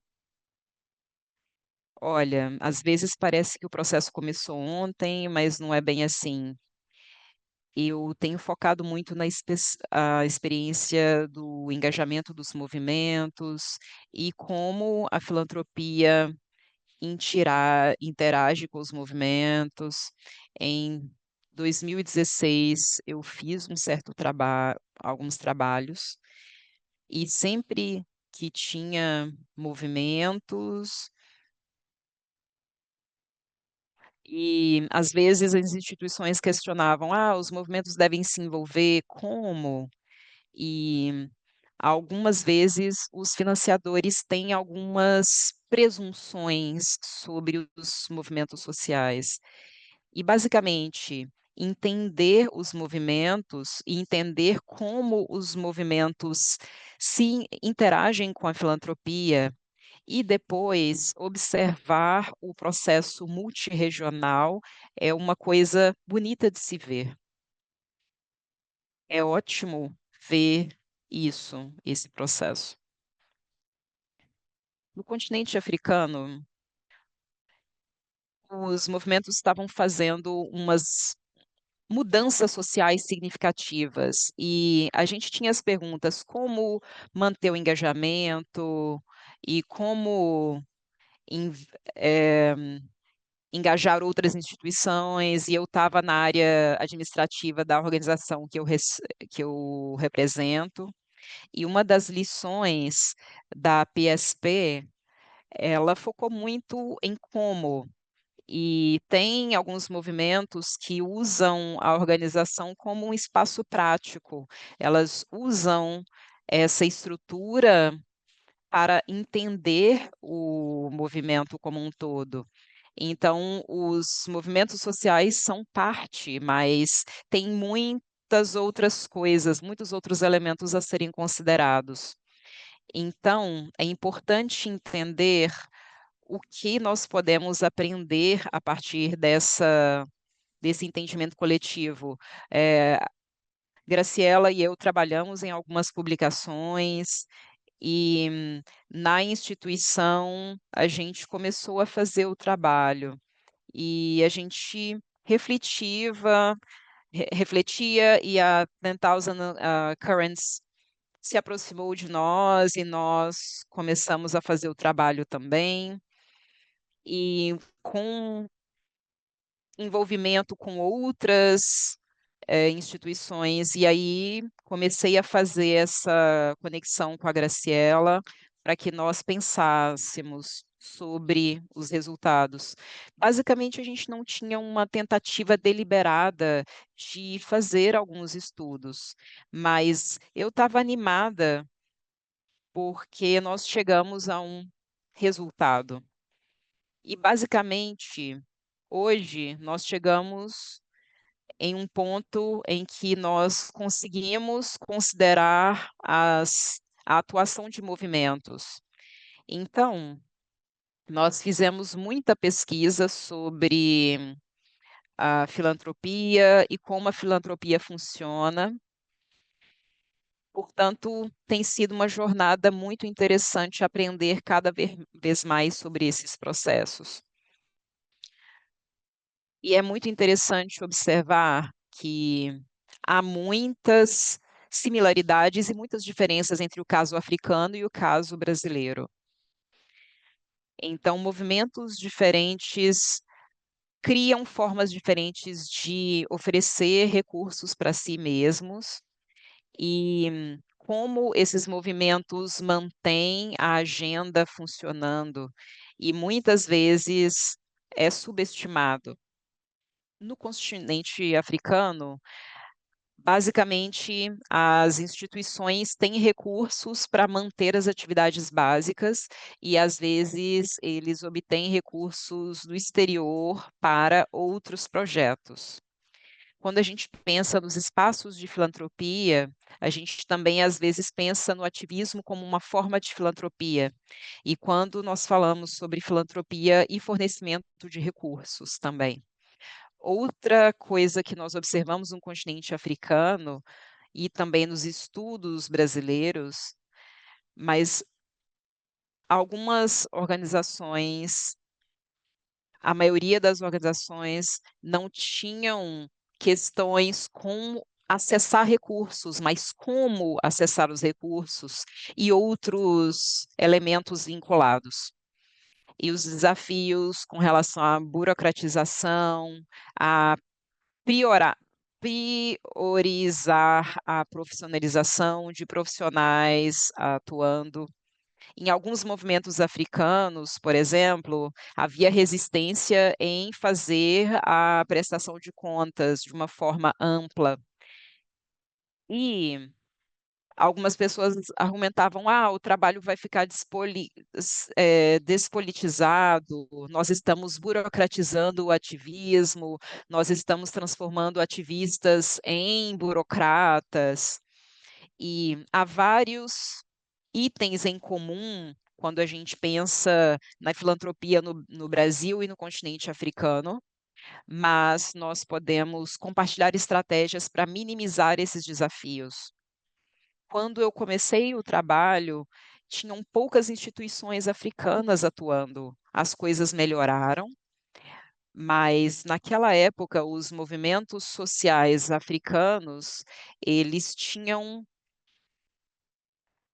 Olha, às vezes parece que o processo começou ontem, mas não é bem assim. Eu tenho focado muito na a experiência do engajamento dos movimentos e como a filantropia interage com os movimentos. Em 2016, eu fiz alguns trabalhos, e sempre que tinha movimentos, e às vezes as instituições questionavam: os movimentos devem se envolver como? E algumas vezes os financiadores têm algumas presunções sobre os movimentos sociais. E basicamente, entender os movimentos e entender como os movimentos se interagem com a filantropia e depois observar o processo multirregional é uma coisa bonita de se ver. É ótimo ver esse processo. No continente africano, os movimentos estavam fazendo umas mudanças sociais significativas e a gente tinha as perguntas: como manter o engajamento e como en eh, engajar outras instituições, e eu estava na área administrativa da organização que eu represento. E uma das lições da PSP, ela focou muito em como, e tem alguns movimentos que usam a organização como um espaço prático. Elas usam essa estrutura para entender o movimento como um todo. Então, os movimentos sociais são parte, mas tem muitas outras coisas, muitos outros elementos a serem considerados. Então, é importante entender o que nós podemos aprender a partir desse entendimento coletivo. Graciela e eu trabalhamos em algumas publicações e na instituição a gente começou a fazer o trabalho e a gente refletia, e a 10,000 Currents se aproximou de nós e nós começamos a fazer o trabalho também. E com envolvimento com outras instituições, e aí comecei a fazer essa conexão com a Graciela para que nós pensássemos sobre os resultados. Basicamente, a gente não tinha uma tentativa deliberada de fazer alguns estudos, mas eu estava animada porque nós chegamos a um resultado. E basicamente, hoje nós chegamos em um ponto em que nós conseguimos considerar a atuação de movimentos. Então, nós fizemos muita pesquisa sobre a filantropia e como a filantropia funciona. Portanto, tem sido uma jornada muito interessante aprender cada vez mais sobre esses processos. E é muito interessante observar que há muitas similaridades e muitas diferenças entre o caso africano e o caso brasileiro. Então, movimentos diferentes criam formas diferentes de oferecer recursos para si mesmos, e como esses movimentos mantêm a agenda funcionando e muitas vezes é subestimado. No continente africano, basicamente, as instituições têm recursos para manter as atividades básicas e, às vezes, eles obtêm recursos do exterior para outros projetos. Quando a gente pensa nos espaços de filantropia, a gente também, às vezes, pensa no ativismo como uma forma de filantropia. E quando nós falamos sobre filantropia e fornecimento de recursos também. Outra coisa que nós observamos no continente africano e também nos estudos brasileiros, mas algumas organizações, a maioria das organizações não tinham questões com acessar recursos, mas como acessar os recursos e outros elementos vinculados. E os desafios com relação à burocratização, a priorizar a profissionalização de profissionais atuando. Em alguns movimentos africanos, por exemplo, havia resistência em fazer a prestação de contas de uma forma ampla. E algumas pessoas argumentavam: o trabalho vai ficar despolitizado, nós estamos burocratizando o ativismo, nós estamos transformando ativistas em burocratas. E há vários itens em comum quando a gente pensa na filantropia no Brasil e no continente africano, mas nós podemos compartilhar estratégias para minimizar esses desafios. Quando eu comecei o trabalho, tinham poucas instituições africanas atuando. As coisas melhoraram, mas naquela época os movimentos sociais africanos, eles tinham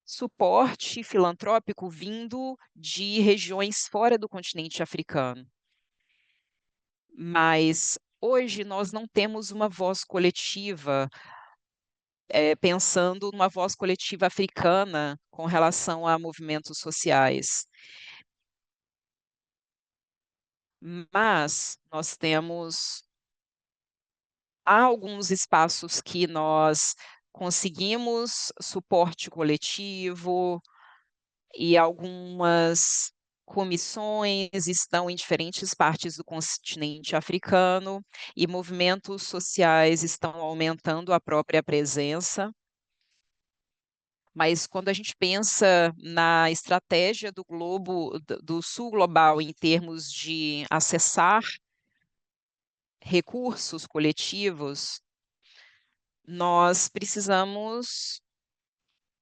suporte filantrópico vindo de regiões fora do continente africano. Mas hoje nós não temos uma voz coletiva pensando numa voz coletiva africana com relação a movimentos sociais. Mas nós há alguns espaços que nós conseguimos suporte coletivo e algumas comissões estão em diferentes partes do continente africano e movimentos sociais estão aumentando a própria presença. Mas quando a gente pensa na estratégia do Sul Global em termos de acessar recursos coletivos, nós precisamos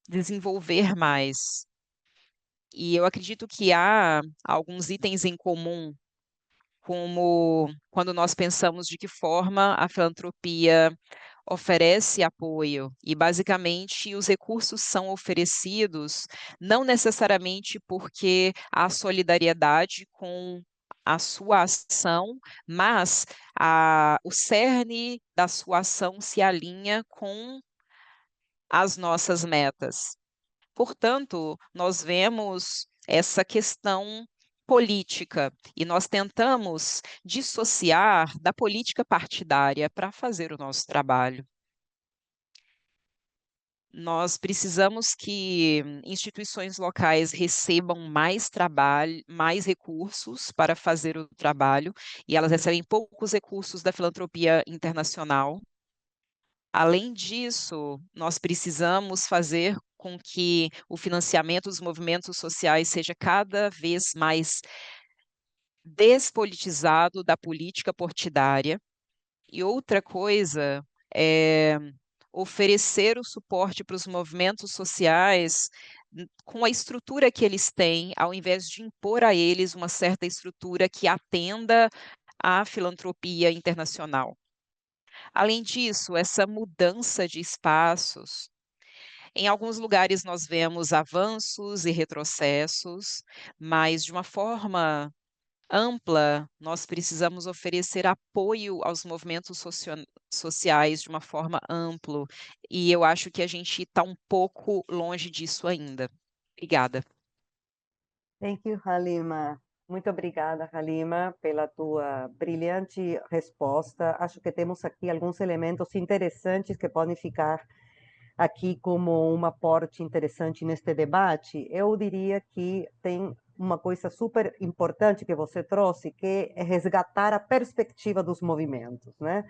desenvolver mais. E eu acredito que há alguns itens em comum, como quando nós pensamos de que forma a filantropia oferece apoio e, basicamente, os recursos são oferecidos não necessariamente porque há solidariedade com a sua ação, mas o cerne da sua ação se alinha com as nossas metas. Portanto, nós vemos essa questão política e nós tentamos dissociar da política partidária para fazer o nosso trabalho. Nós precisamos que instituições locais recebam mais trabalho, mais recursos para fazer o trabalho, e elas recebem poucos recursos da filantropia internacional. Além disso, nós precisamos fazer com que o financiamento dos movimentos sociais seja cada vez mais despolitizado da política partidária. E outra coisa é oferecer o suporte para os movimentos sociais com a estrutura que eles têm, ao invés de impor a eles uma certa estrutura que atenda à filantropia internacional. Além disso, essa mudança de espaços, em alguns lugares nós vemos avanços e retrocessos, mas de uma forma ampla, nós precisamos oferecer apoio aos movimentos sociais de uma forma ampla, e eu acho que a gente está um pouco longe disso ainda. Obrigada.
Thank you, Halima. Muito obrigada, Halima, pela tua brilhante resposta. Acho que temos aqui alguns elementos interessantes que podem ficar aqui como um aporte interessante neste debate. Eu diria que tem uma coisa super importante que você trouxe, que é resgatar a perspectiva dos movimentos, né?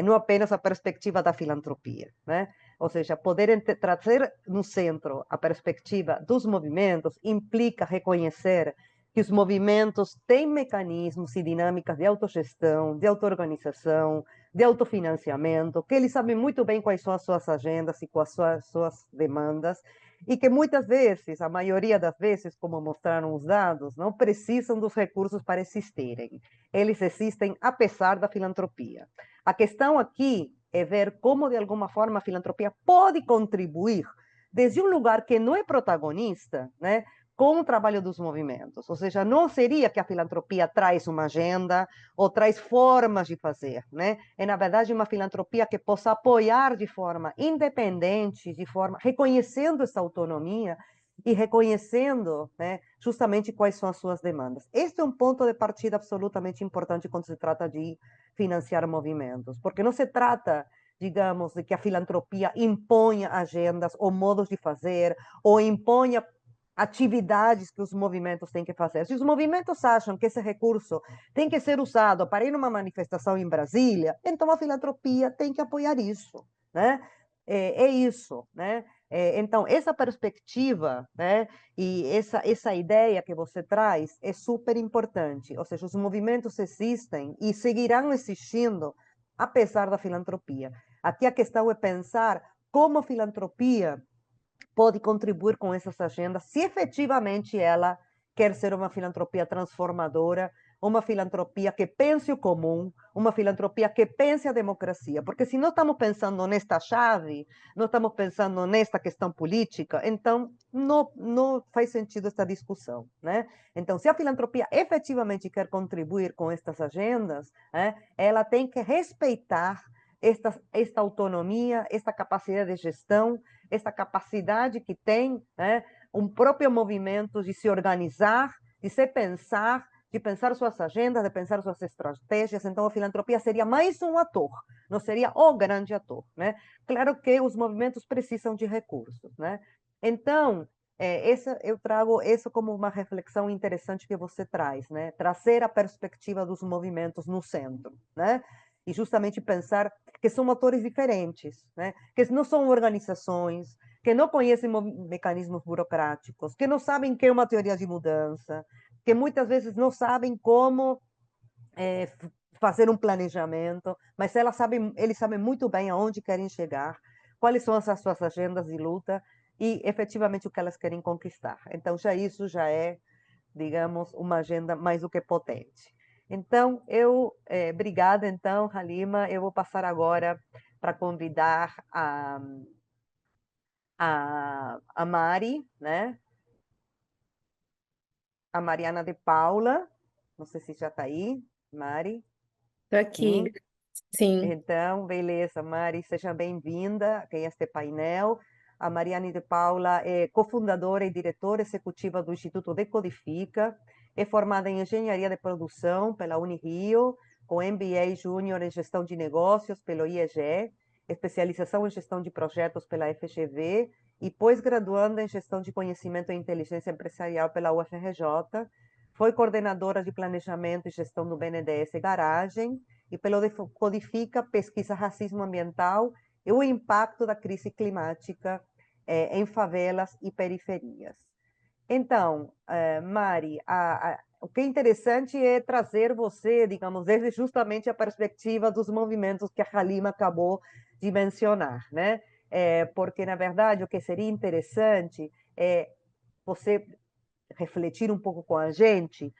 Não apenas a perspectiva da filantropia, né? Ou seja, poder trazer no centro a perspectiva dos movimentos implica reconhecer que os movimentos têm mecanismos e dinâmicas de autogestão, de auto-organização, de autofinanciamento, que eles sabem muito bem quais são as suas agendas e quais são as suas demandas, e que muitas vezes, a maioria das vezes, como mostraram os dados, não precisam dos recursos para existirem. Eles existem apesar da filantropia. A questão aqui é ver como, de alguma forma, a filantropia pode contribuir desde um lugar que não é protagonista, né, com o trabalho dos movimentos. Ou seja, não seria que a filantropia traz uma agenda ou traz formas de fazer, né? É, na verdade, uma filantropia que possa apoiar de forma independente, de forma reconhecendo essa autonomia e reconhecendo, né, justamente quais são as suas demandas. Este é um ponto de partida absolutamente importante quando se trata de financiar movimentos, porque não se trata, digamos, de que a filantropia imponha agendas ou modos de fazer, ou imponha atividades que os movimentos têm que fazer. Se os movimentos acham que esse recurso tem que ser usado para ir numa manifestação em Brasília, então a filantropia tem que apoiar isso, né? É isso, né? Então, essa perspectiva, né, e essa ideia que você traz é super importante. Ou seja, os movimentos existem e seguirão existindo apesar da filantropia. Aqui a questão é pensar como a filantropia pode contribuir com essas agendas, se efetivamente ela quer ser uma filantropia transformadora, uma filantropia que pense o comum, uma filantropia que pense a democracia. Porque se não estamos pensando nesta chave, não estamos pensando nesta questão política, então não faz sentido esta discussão, né? Então, se a filantropia efetivamente quer contribuir com estas agendas, né, ela tem que respeitar esta autonomia, esta capacidade de gestão, essa capacidade que tem, né, um próprio movimento de se organizar, de se pensar, de pensar suas agendas, de pensar suas estratégias. Então, a filantropia seria mais um ator, não seria o grande ator, né? Claro que os movimentos precisam de recursos, né? Então, eu trago isso como uma reflexão interessante que você traz, né? Trazer a perspectiva dos movimentos no centro, né? E justamente pensar que são atores diferentes, né? Que não são organizações, que não conhecem mecanismos burocráticos, que não sabem o que é uma teoria de mudança, que muitas vezes não sabem como fazer um planejamento, mas eles sabem muito bem aonde querem chegar, quais são as suas agendas de luta e efetivamente o que elas querem conquistar. Então, isso já é, digamos, uma agenda mais do que potente. Então, obrigada, então, Halima. Eu vou passar agora para convidar a Mari, né? A Mariana de Paula. Não sei se já está aí, Mari.
Estou aqui,
Sim.
sim.
Então, beleza, Mari, seja bem-vinda a este painel. A Mariana de Paula é cofundadora e diretora executiva do Instituto Decodifica, é formada em Engenharia de Produção pela Unirio, com MBA Júnior em Gestão de Negócios pelo IEG, especialização em Gestão de Projetos pela FGV e pós-graduanda em Gestão de Conhecimento e Inteligência Empresarial pela UFRJ. Foi coordenadora de Planejamento e Gestão do BNDES Garagem, e pelo Decodifica Pesquisa Racismo Ambiental e o impacto da crise climática em favelas e periferias. Então, Mari, o que é interessante é trazer você, digamos, desde justamente a perspectiva dos movimentos que a Halima acabou de mencionar, né? Porque, na verdade, o que seria interessante é você refletir um pouco com a gente,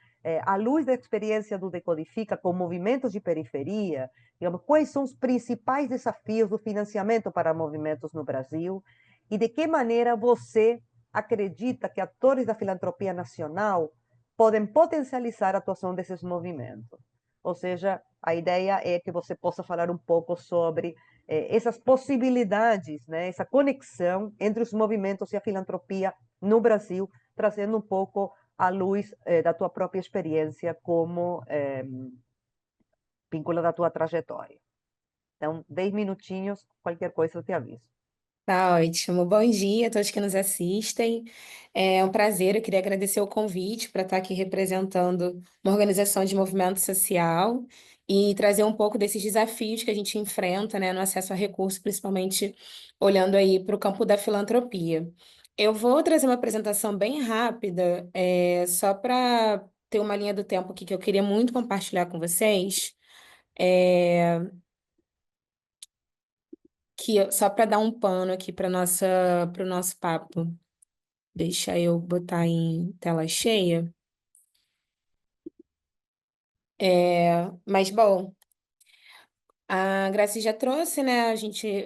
à luz da experiência do Decodifica com movimentos de periferia, digamos, quais são os principais desafios do financiamento para movimentos no Brasil e de que maneira você acredita que atores da filantropia nacional podem potencializar a atuação desses movimentos. ou seja, a ideia é que você possa falar um pouco sobre essas possibilidades, né, essa conexão entre os movimentos e a filantropia no Brasil, trazendo um pouco à luz da tua própria experiência como vinculada à tua trajetória. Então, 10 minutinhos, qualquer coisa eu te aviso.
Tá ótimo. Bom dia a todos que nos assistem. É um prazer, eu queria agradecer o convite para estar aqui representando uma organização de movimento social e trazer um pouco desses desafios que a gente enfrenta, né, no acesso a recursos, principalmente olhando aí para o campo da filantropia. Eu vou trazer uma apresentação bem rápida, só para ter uma linha do tempo aqui que eu queria muito compartilhar com vocês. É, só para dar um pano aqui para o nosso papo. Deixa eu botar em tela cheia. Mas, bom, a Graci já trouxe, né?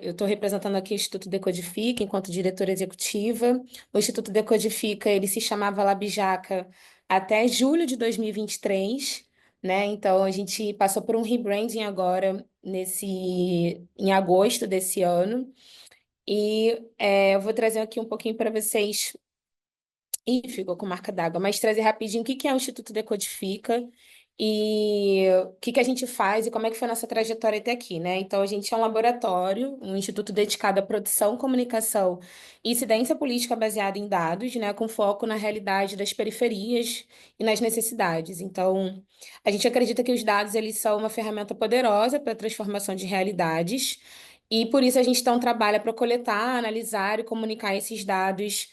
Eu estou representando aqui o Instituto Decodifica enquanto diretora executiva. O Instituto Decodifica, ele se chamava Labijaca até julho de 2023, né? Então, a gente passou por um rebranding agora, em agosto desse ano. E eu vou trazer aqui um pouquinho para vocês. Ih, ficou com marca d'água. Mas trazer rapidinho o que que é o Instituto Decodifica e o que que a gente faz e como é que foi a nossa trajetória até aqui, né? Então, a gente é um laboratório, um instituto dedicado à produção, comunicação e incidência política baseada em dados, né? Com foco na realidade das periferias e nas necessidades. Então, a gente acredita que os dados, eles são uma ferramenta poderosa para a transformação de realidades e, por isso, a gente então trabalha para coletar, analisar e comunicar esses dados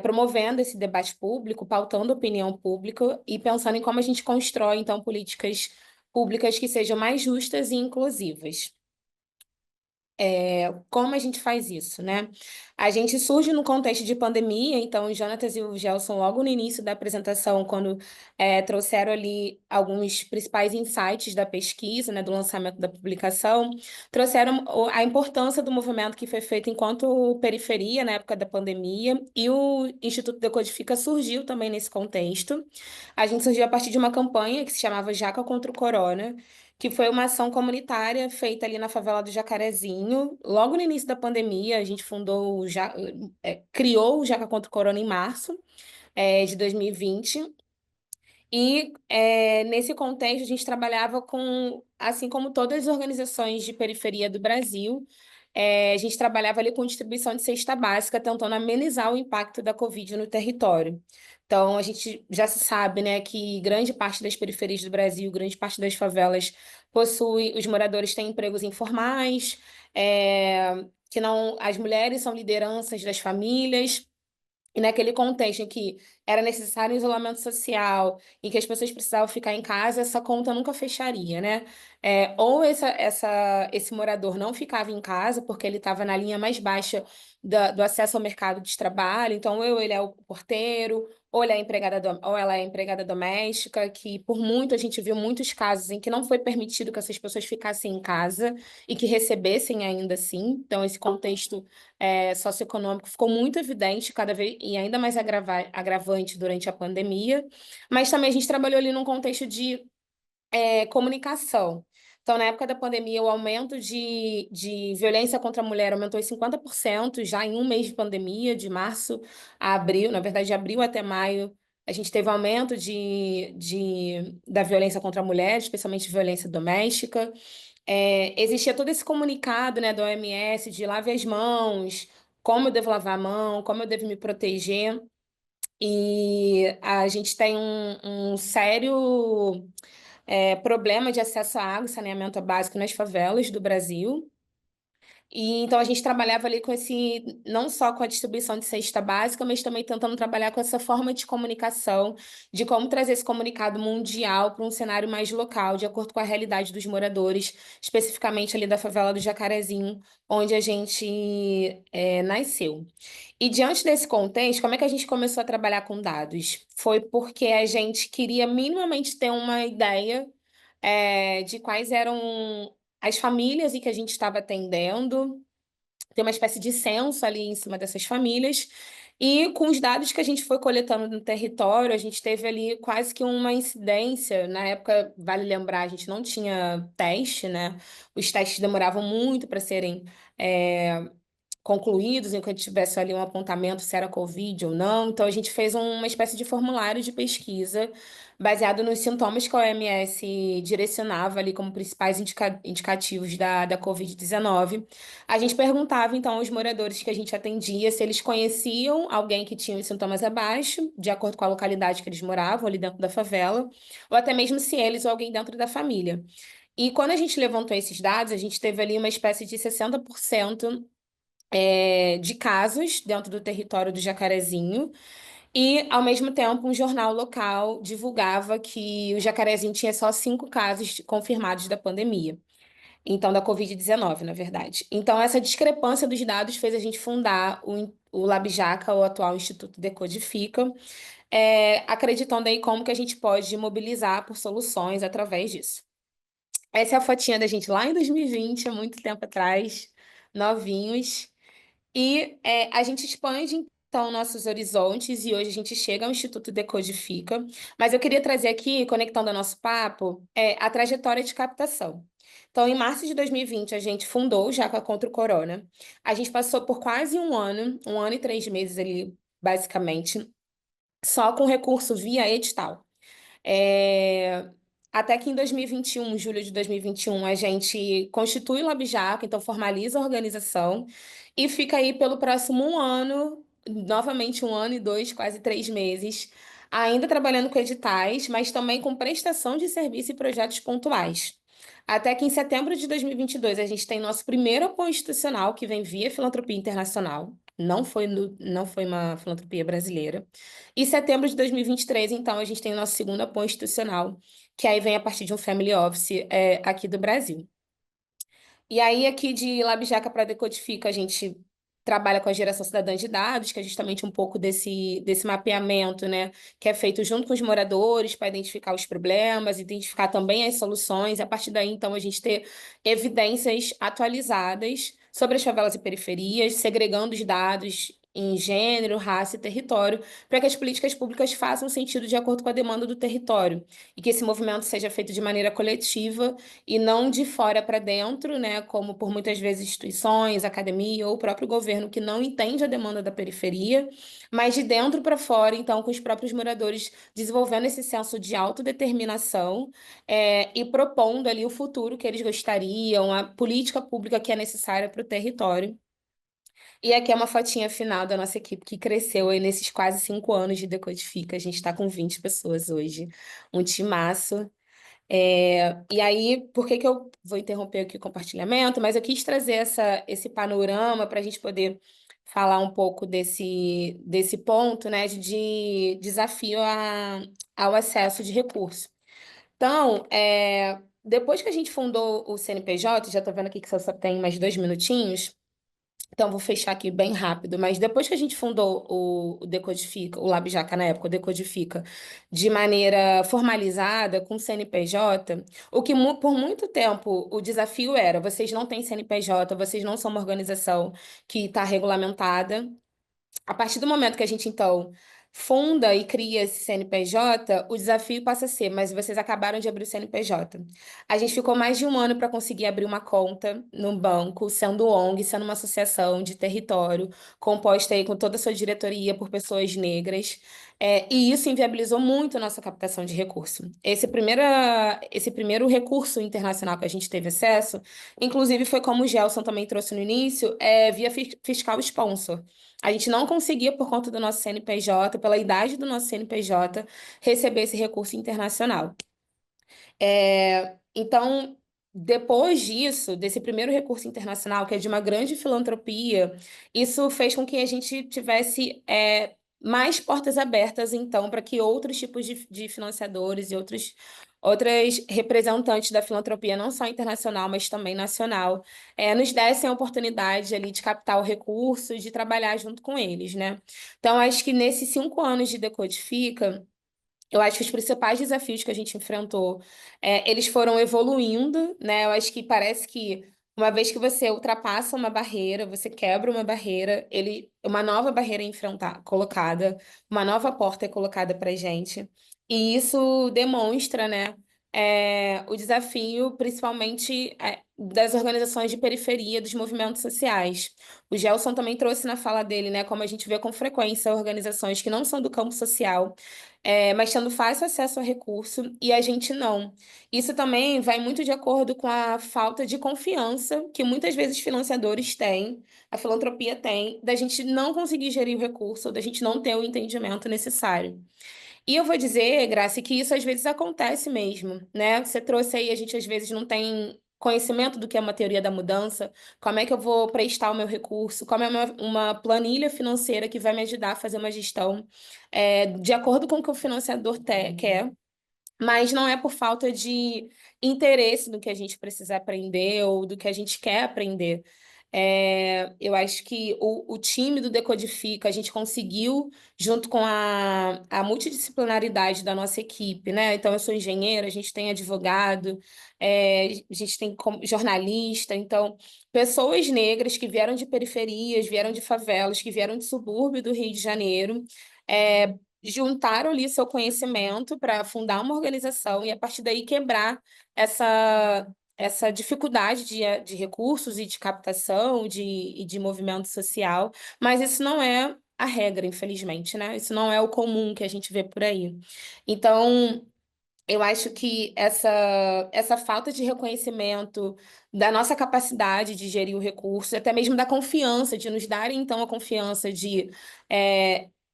promovendo esse debate público, pautando a opinião pública e pensando em como a gente constrói, então, políticas públicas que sejam mais justas e inclusivas. Como a gente faz isso, né? A gente surge no contexto de pandemia, então o Jonatas e o Gelson, logo no início da apresentação, quando trouxeram ali alguns principais insights da pesquisa, né, do lançamento da publicação, trouxeram a importância do movimento que foi feito enquanto periferia na época da pandemia, e o Instituto Decodifica surgiu também nesse contexto. A gente surgiu a partir de uma campanha que se chamava Jaca contra o Corona, que foi uma ação comunitária feita ali na favela do Jacarezinho. Logo no início da pandemia, a gente criou o Jaca contra o Corona em março de 2020. E nesse contexto, a gente trabalhava com, assim como todas as organizações de periferia do Brasil, a gente trabalhava ali com distribuição de cesta básica, tentando amenizar o impacto da Covid no território. Então, a gente já se sabe, né, que grande parte das periferias do Brasil, grande parte das favelas os moradores têm empregos informais, que não, as mulheres são lideranças das famílias. E naquele contexto em que era necessário isolamento social, em que as pessoas precisavam ficar em casa, essa conta nunca fecharia, né? Ou esse morador não ficava em casa porque ele estava na linha mais baixa do acesso ao mercado de trabalho, então ou ele é o porteiro, ou ou ela é a empregada doméstica, que por muito a gente viu muitos casos em que não foi permitido que essas pessoas ficassem em casa e que recebessem ainda assim. Então, esse contexto socioeconômico ficou muito evidente cada vez e ainda mais agravante durante a pandemia, mas também a gente trabalhou ali num contexto de comunicação. Então, na época da pandemia, o aumento de violência contra a mulher aumentou em 50% já em um mês de pandemia, de março a abril, na verdade, de abril até maio, a gente teve aumento da violência contra a mulher, especialmente violência doméstica. Existia todo esse comunicado, né, da OMS de lave as mãos, como eu devo lavar a mão, como eu devo me proteger. E a gente tem um sério problema de acesso à água e saneamento básico nas favelas do Brasil. E então a gente trabalhava ali não só com a distribuição de cesta básica, mas também tentando trabalhar com essa forma de comunicação, de como trazer esse comunicado mundial para um cenário mais local, de acordo com a realidade dos moradores, especificamente ali da favela do Jacarezinho, onde a gente nasceu. E diante desse contexto, como é que a gente começou a trabalhar com dados? Foi porque a gente queria minimamente ter uma ideia de quais eram as famílias em que a gente estava atendendo, ter uma espécie de censo ali em cima dessas famílias, E com os dados que a gente foi coletando no território, a gente teve ali quase que uma incidência. Na época, vale lembrar, a gente não tinha teste, né? Os testes demoravam muito para serem concluídos, enquanto tivesse ali um apontamento se era Covid ou não. Então, a gente fez uma espécie de formulário de pesquisa baseado nos sintomas que a OMS direcionava ali como principais indicativos da Covid-19. A gente perguntava, então, aos moradores que a gente atendia se eles conheciam alguém que tinha os sintomas abaixo, de acordo com a localidade que eles moravam, ali dentro da favela, ou até mesmo se eles ou alguém dentro da família. E quando a gente levantou esses dados, a gente teve ali uma espécie de 60% de casos dentro do território do Jacarezinho, e, ao mesmo tempo, um jornal local divulgava que o Jacarezinho tinha só 5 casos confirmados da pandemia. Então, da Covid-19, na verdade. Então, essa discrepância dos dados fez a gente fundar o LabJaca, o atual Instituto Decodifica, acreditando aí como que a gente pode mobilizar por soluções através disso. Essa é a fotinha da gente lá em 2020, há muito tempo atrás, novinhos. E a gente expande, então, nossos horizontes e hoje a gente chega ao Instituto Decodifica. Mas eu queria trazer aqui, conectando ao nosso papo, a trajetória de captação. Então, em março de 2020, a gente fundou o Jaca contra o Corona. A gente passou por quase um ano e 3 meses ali, basicamente, só com recurso via edital. Até que em 2021, julho de 2021, a gente constitui o LabJaca, então formaliza a organização e fica aí pelo próximo um ano, novamente um ano e 2, quase 3 meses, ainda trabalhando com editais, mas também com prestação de serviço e projetos pontuais. Até que em setembro de 2022, a gente tem nosso primeiro apoio institucional, que vem via filantropia internacional, não foi uma filantropia brasileira. E setembro de 2023, então, a gente tem o nosso segundo apoio institucional, que aí vem a partir de um family office aqui do Brasil. E aí, aqui de LabJaca para Decodifica, a gente trabalha com a geração cidadã de dados, que é justamente um pouco desse mapeamento, né, que é feito junto com os moradores para identificar os problemas, identificar também as soluções, e a partir daí, então, a gente ter evidências atualizadas sobre as favelas e periferias, segregando os dados em gênero, raça e território, para que as políticas públicas façam sentido de acordo com a demanda do território, e que esse movimento seja feito de maneira coletiva e não de fora para dentro, né, como por muitas vezes instituições, academia ou o próprio governo que não entende a demanda da periferia, mas de dentro para fora, então, com os próprios moradores desenvolvendo esse senso de autodeterminação, e propondo ali o futuro que eles gostariam, a política pública que é necessária para o território. E aqui é uma fotinha final da nossa equipe que cresceu aí nesses quase 5 anos de Decodifica. A gente está com 20 pessoas hoje, um timaço. E aí, por que eu vou interromper aqui o compartilhamento? Mas eu quis trazer esse panorama para a gente poder falar um pouco desse ponto, né, de desafio ao acesso de recurso. Então, depois que a gente fundou o CNPJ, já estou vendo aqui que só tem mais 2 minutinhos, então, vou fechar aqui bem rápido, mas depois que a gente fundou o Decodifica, o LabJaca na época, o Decodifica, de maneira formalizada, com CNPJ, o que por muito tempo o desafio era: vocês não têm CNPJ, vocês não são uma organização que está regulamentada. A partir do momento que a gente, então, funda e cria esse CNPJ, o desafio passa a ser: mas vocês acabaram de abrir o CNPJ. A gente ficou mais de um ano para conseguir abrir uma conta no banco, sendo ONG, sendo uma associação de território, composta aí com toda a sua diretoria por pessoas negras. E isso inviabilizou muito a nossa captação de recurso. Esse primeiro recurso internacional que a gente teve acesso, inclusive foi como o Gelson também trouxe no início, via fiscal sponsor. A gente não conseguia, por conta do nosso CNPJ, pela idade do nosso CNPJ, receber esse recurso internacional. Então, depois disso, desse primeiro recurso internacional, que é de uma grande filantropia, isso fez com que a gente tivesse mais portas abertas, então, para que outros tipos de financiadores e outras representantes da filantropia, não só internacional, mas também nacional, nos dessem a oportunidade ali de captar o recurso e de trabalhar junto com eles, né? Então, acho que nesses 5 anos de Decodifica, eu acho que os principais desafios que a gente enfrentou, eles foram evoluindo, né? Eu acho que parece que Uma vez que você ultrapassa uma barreira, você quebra uma barreira, uma nova barreira é colocada, uma nova porta é colocada para gente. E isso demonstra, né, o desafio, principalmente das organizações de periferia, dos movimentos sociais. O Gelson também trouxe na fala dele, né, como a gente vê com frequência organizações que não são do campo social, mas tendo fácil acesso a recurso, e a gente não. Isso também vai muito de acordo com a falta de confiança que muitas vezes financiadores têm, a filantropia tem, da gente não conseguir gerir o recurso, ou da gente não ter o entendimento necessário. E eu vou dizer, Grace, que isso às vezes acontece mesmo, né? Você trouxe aí, a gente às vezes não tem conhecimento do que é uma teoria da mudança, como é que eu vou prestar o meu recurso, como é uma planilha financeira que vai me ajudar a fazer uma gestão de acordo com o que o financiador quer. Mas não é por falta de interesse no que a gente precisa aprender ou do que a gente quer aprender. Eu acho que o time do Decodifica, a gente conseguiu, junto com a multidisciplinaridade da nossa equipe, né? Então, eu sou engenheira, a gente tem advogado, a gente tem jornalista, então, pessoas negras que vieram de periferias, vieram de favelas, que vieram de subúrbio do Rio de Janeiro, juntaram ali seu conhecimento para fundar uma organização e, a partir daí, quebrar essa dificuldade de recursos e de captação e de movimento social, mas isso não é a regra, infelizmente, né? Isso não é o comum que a gente vê por aí. Então, eu acho que essa falta de reconhecimento da nossa capacidade de gerir o recurso, até mesmo da confiança, de nos darem, então, a confiança de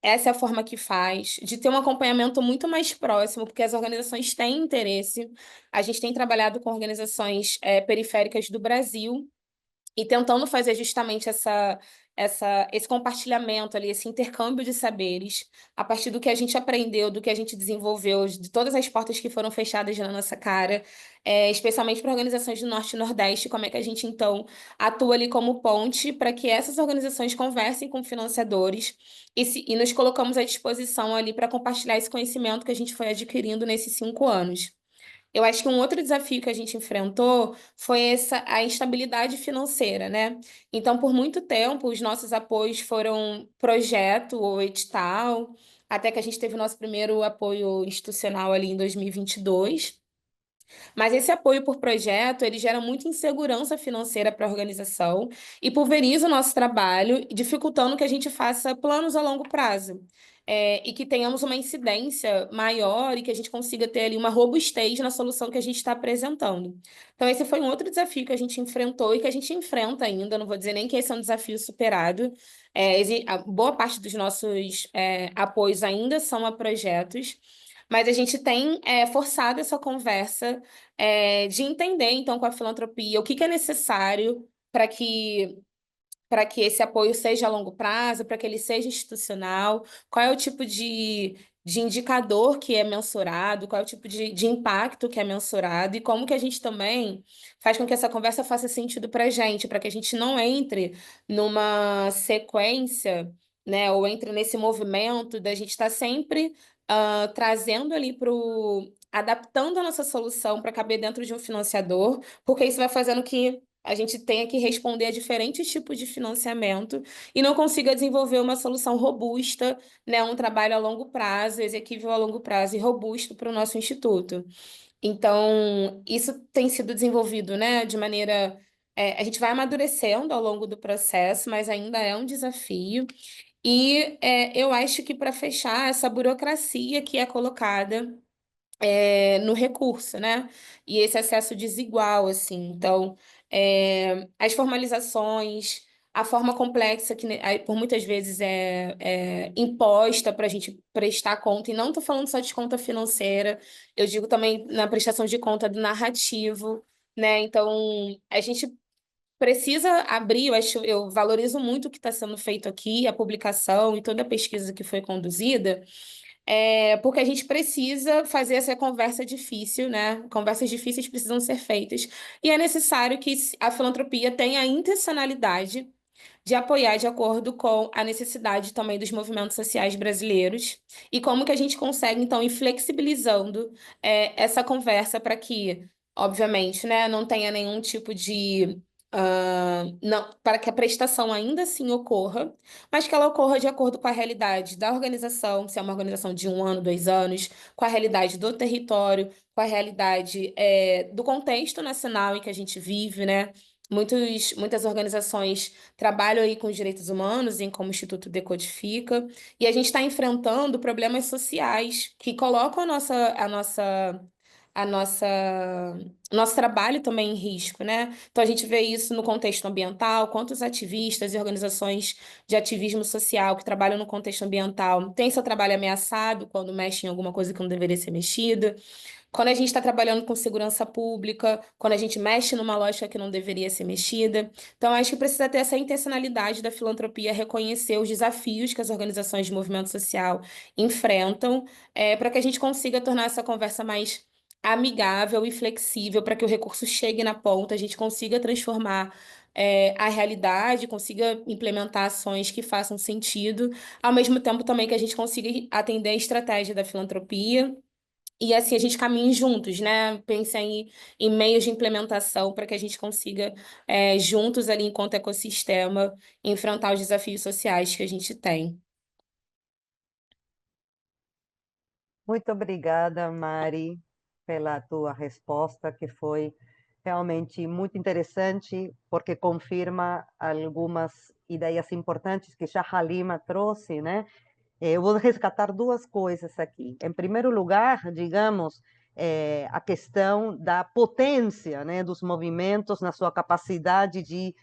essa é a forma que faz, de ter um acompanhamento muito mais próximo, porque as organizações têm interesse. A gente tem trabalhado com organizações periféricas do Brasil, e tentando fazer justamente esse compartilhamento ali, esse intercâmbio de saberes, a partir do que a gente aprendeu, do que a gente desenvolveu, de todas as portas que foram fechadas na nossa cara, especialmente para organizações do Norte e Nordeste, como é que a gente, então, atua ali como ponte para que essas organizações conversem com financiadores e nos colocamos à disposição ali para compartilhar esse conhecimento que a gente foi adquirindo nesses 5 anos. Eu acho que um outro desafio que a gente enfrentou foi a instabilidade financeira, né? Então, por muito tempo, os nossos apoios foram projeto ou edital, até que a gente teve o nosso primeiro apoio institucional ali em 2022. Mas esse apoio por projeto, ele gera muita insegurança financeira para a organização e pulveriza o nosso trabalho, dificultando que a gente faça planos a longo prazo. E que tenhamos uma incidência maior e que a gente consiga ter ali uma robustez na solução que a gente está apresentando. Então, esse foi um outro desafio que a gente enfrentou e que a gente enfrenta ainda, não vou dizer nem que esse é um desafio superado. A boa parte dos nossos apoios ainda são a projetos, mas a gente tem forçado essa conversa de entender, então, com a filantropia, o que é necessário para que esse apoio seja a longo prazo, para que ele seja institucional, qual é o tipo de indicador que é mensurado, qual é o tipo de impacto que é mensurado, e como que a gente também faz com que essa conversa faça sentido para a gente, para que a gente não entre numa sequência, né, ou entre nesse movimento da gente estar sempre trazendo ali para adaptando a nossa solução para caber dentro de um financiador, porque isso vai fazendo que a gente tenha que responder a diferentes tipos de financiamento e não consiga desenvolver uma solução robusta, né, um trabalho a longo prazo, exequível a longo prazo e robusto para o nosso instituto. Então, isso tem sido desenvolvido, né, de maneira. A gente vai amadurecendo ao longo do processo, mas ainda é um desafio. E eu acho que, para fechar, essa burocracia que é colocada no recurso, né? E esse acesso desigual, assim. Então, as formalizações, a forma complexa que por muitas vezes é imposta para a gente prestar conta, e não estou falando só de conta financeira, eu digo também na prestação de conta do narrativo, né? Então, a gente precisa abrir, eu valorizo muito o que está sendo feito aqui, a publicação e toda a pesquisa que foi conduzida, porque a gente precisa fazer essa conversa difícil, né? Conversas difíceis precisam ser feitas. E é necessário que a filantropia tenha a intencionalidade de apoiar de acordo com a necessidade também dos movimentos sociais brasileiros e como que a gente consegue, então, ir flexibilizando essa conversa para que, obviamente, né, não tenha nenhum tipo Não, para que a prestação ainda assim ocorra, mas que ela ocorra de acordo com a realidade da organização, se é uma organização de 1 ano, 2 anos, com a realidade do território, com a realidade do contexto nacional em que a gente vive, né? Muitas organizações trabalham aí com os direitos humanos, em como o Instituto Decodifica, e a gente está enfrentando problemas sociais que colocam a nossa, nosso trabalho também em risco, né? Então a gente vê isso no contexto ambiental, quantos ativistas e organizações de ativismo social que trabalham no contexto ambiental têm seu trabalho ameaçado quando mexem em alguma coisa que não deveria ser mexida. Quando a gente está trabalhando com segurança pública, quando a gente mexe numa lógica que não deveria ser mexida. Então, acho que precisa ter essa intencionalidade da filantropia, reconhecer os desafios que as organizações de movimento social enfrentam, para que a gente consiga tornar essa conversa mais amigável e flexível, para que o recurso chegue na ponta, a gente consiga transformar a realidade, consiga implementar ações que façam sentido, ao mesmo tempo também que a gente consiga atender a estratégia da filantropia e assim a gente caminhe juntos, né? Pensa em meios de implementação para que a gente consiga, juntos ali, enquanto ecossistema, enfrentar os desafios sociais que a gente tem.
Muito obrigada, Mari, pela tua resposta, que foi realmente muito interessante, porque confirma algumas ideias importantes que já Halima trouxe, né? Eu vou resgatar duas coisas aqui. Em primeiro lugar, digamos, a questão da potência, né, dos movimentos na sua capacidade de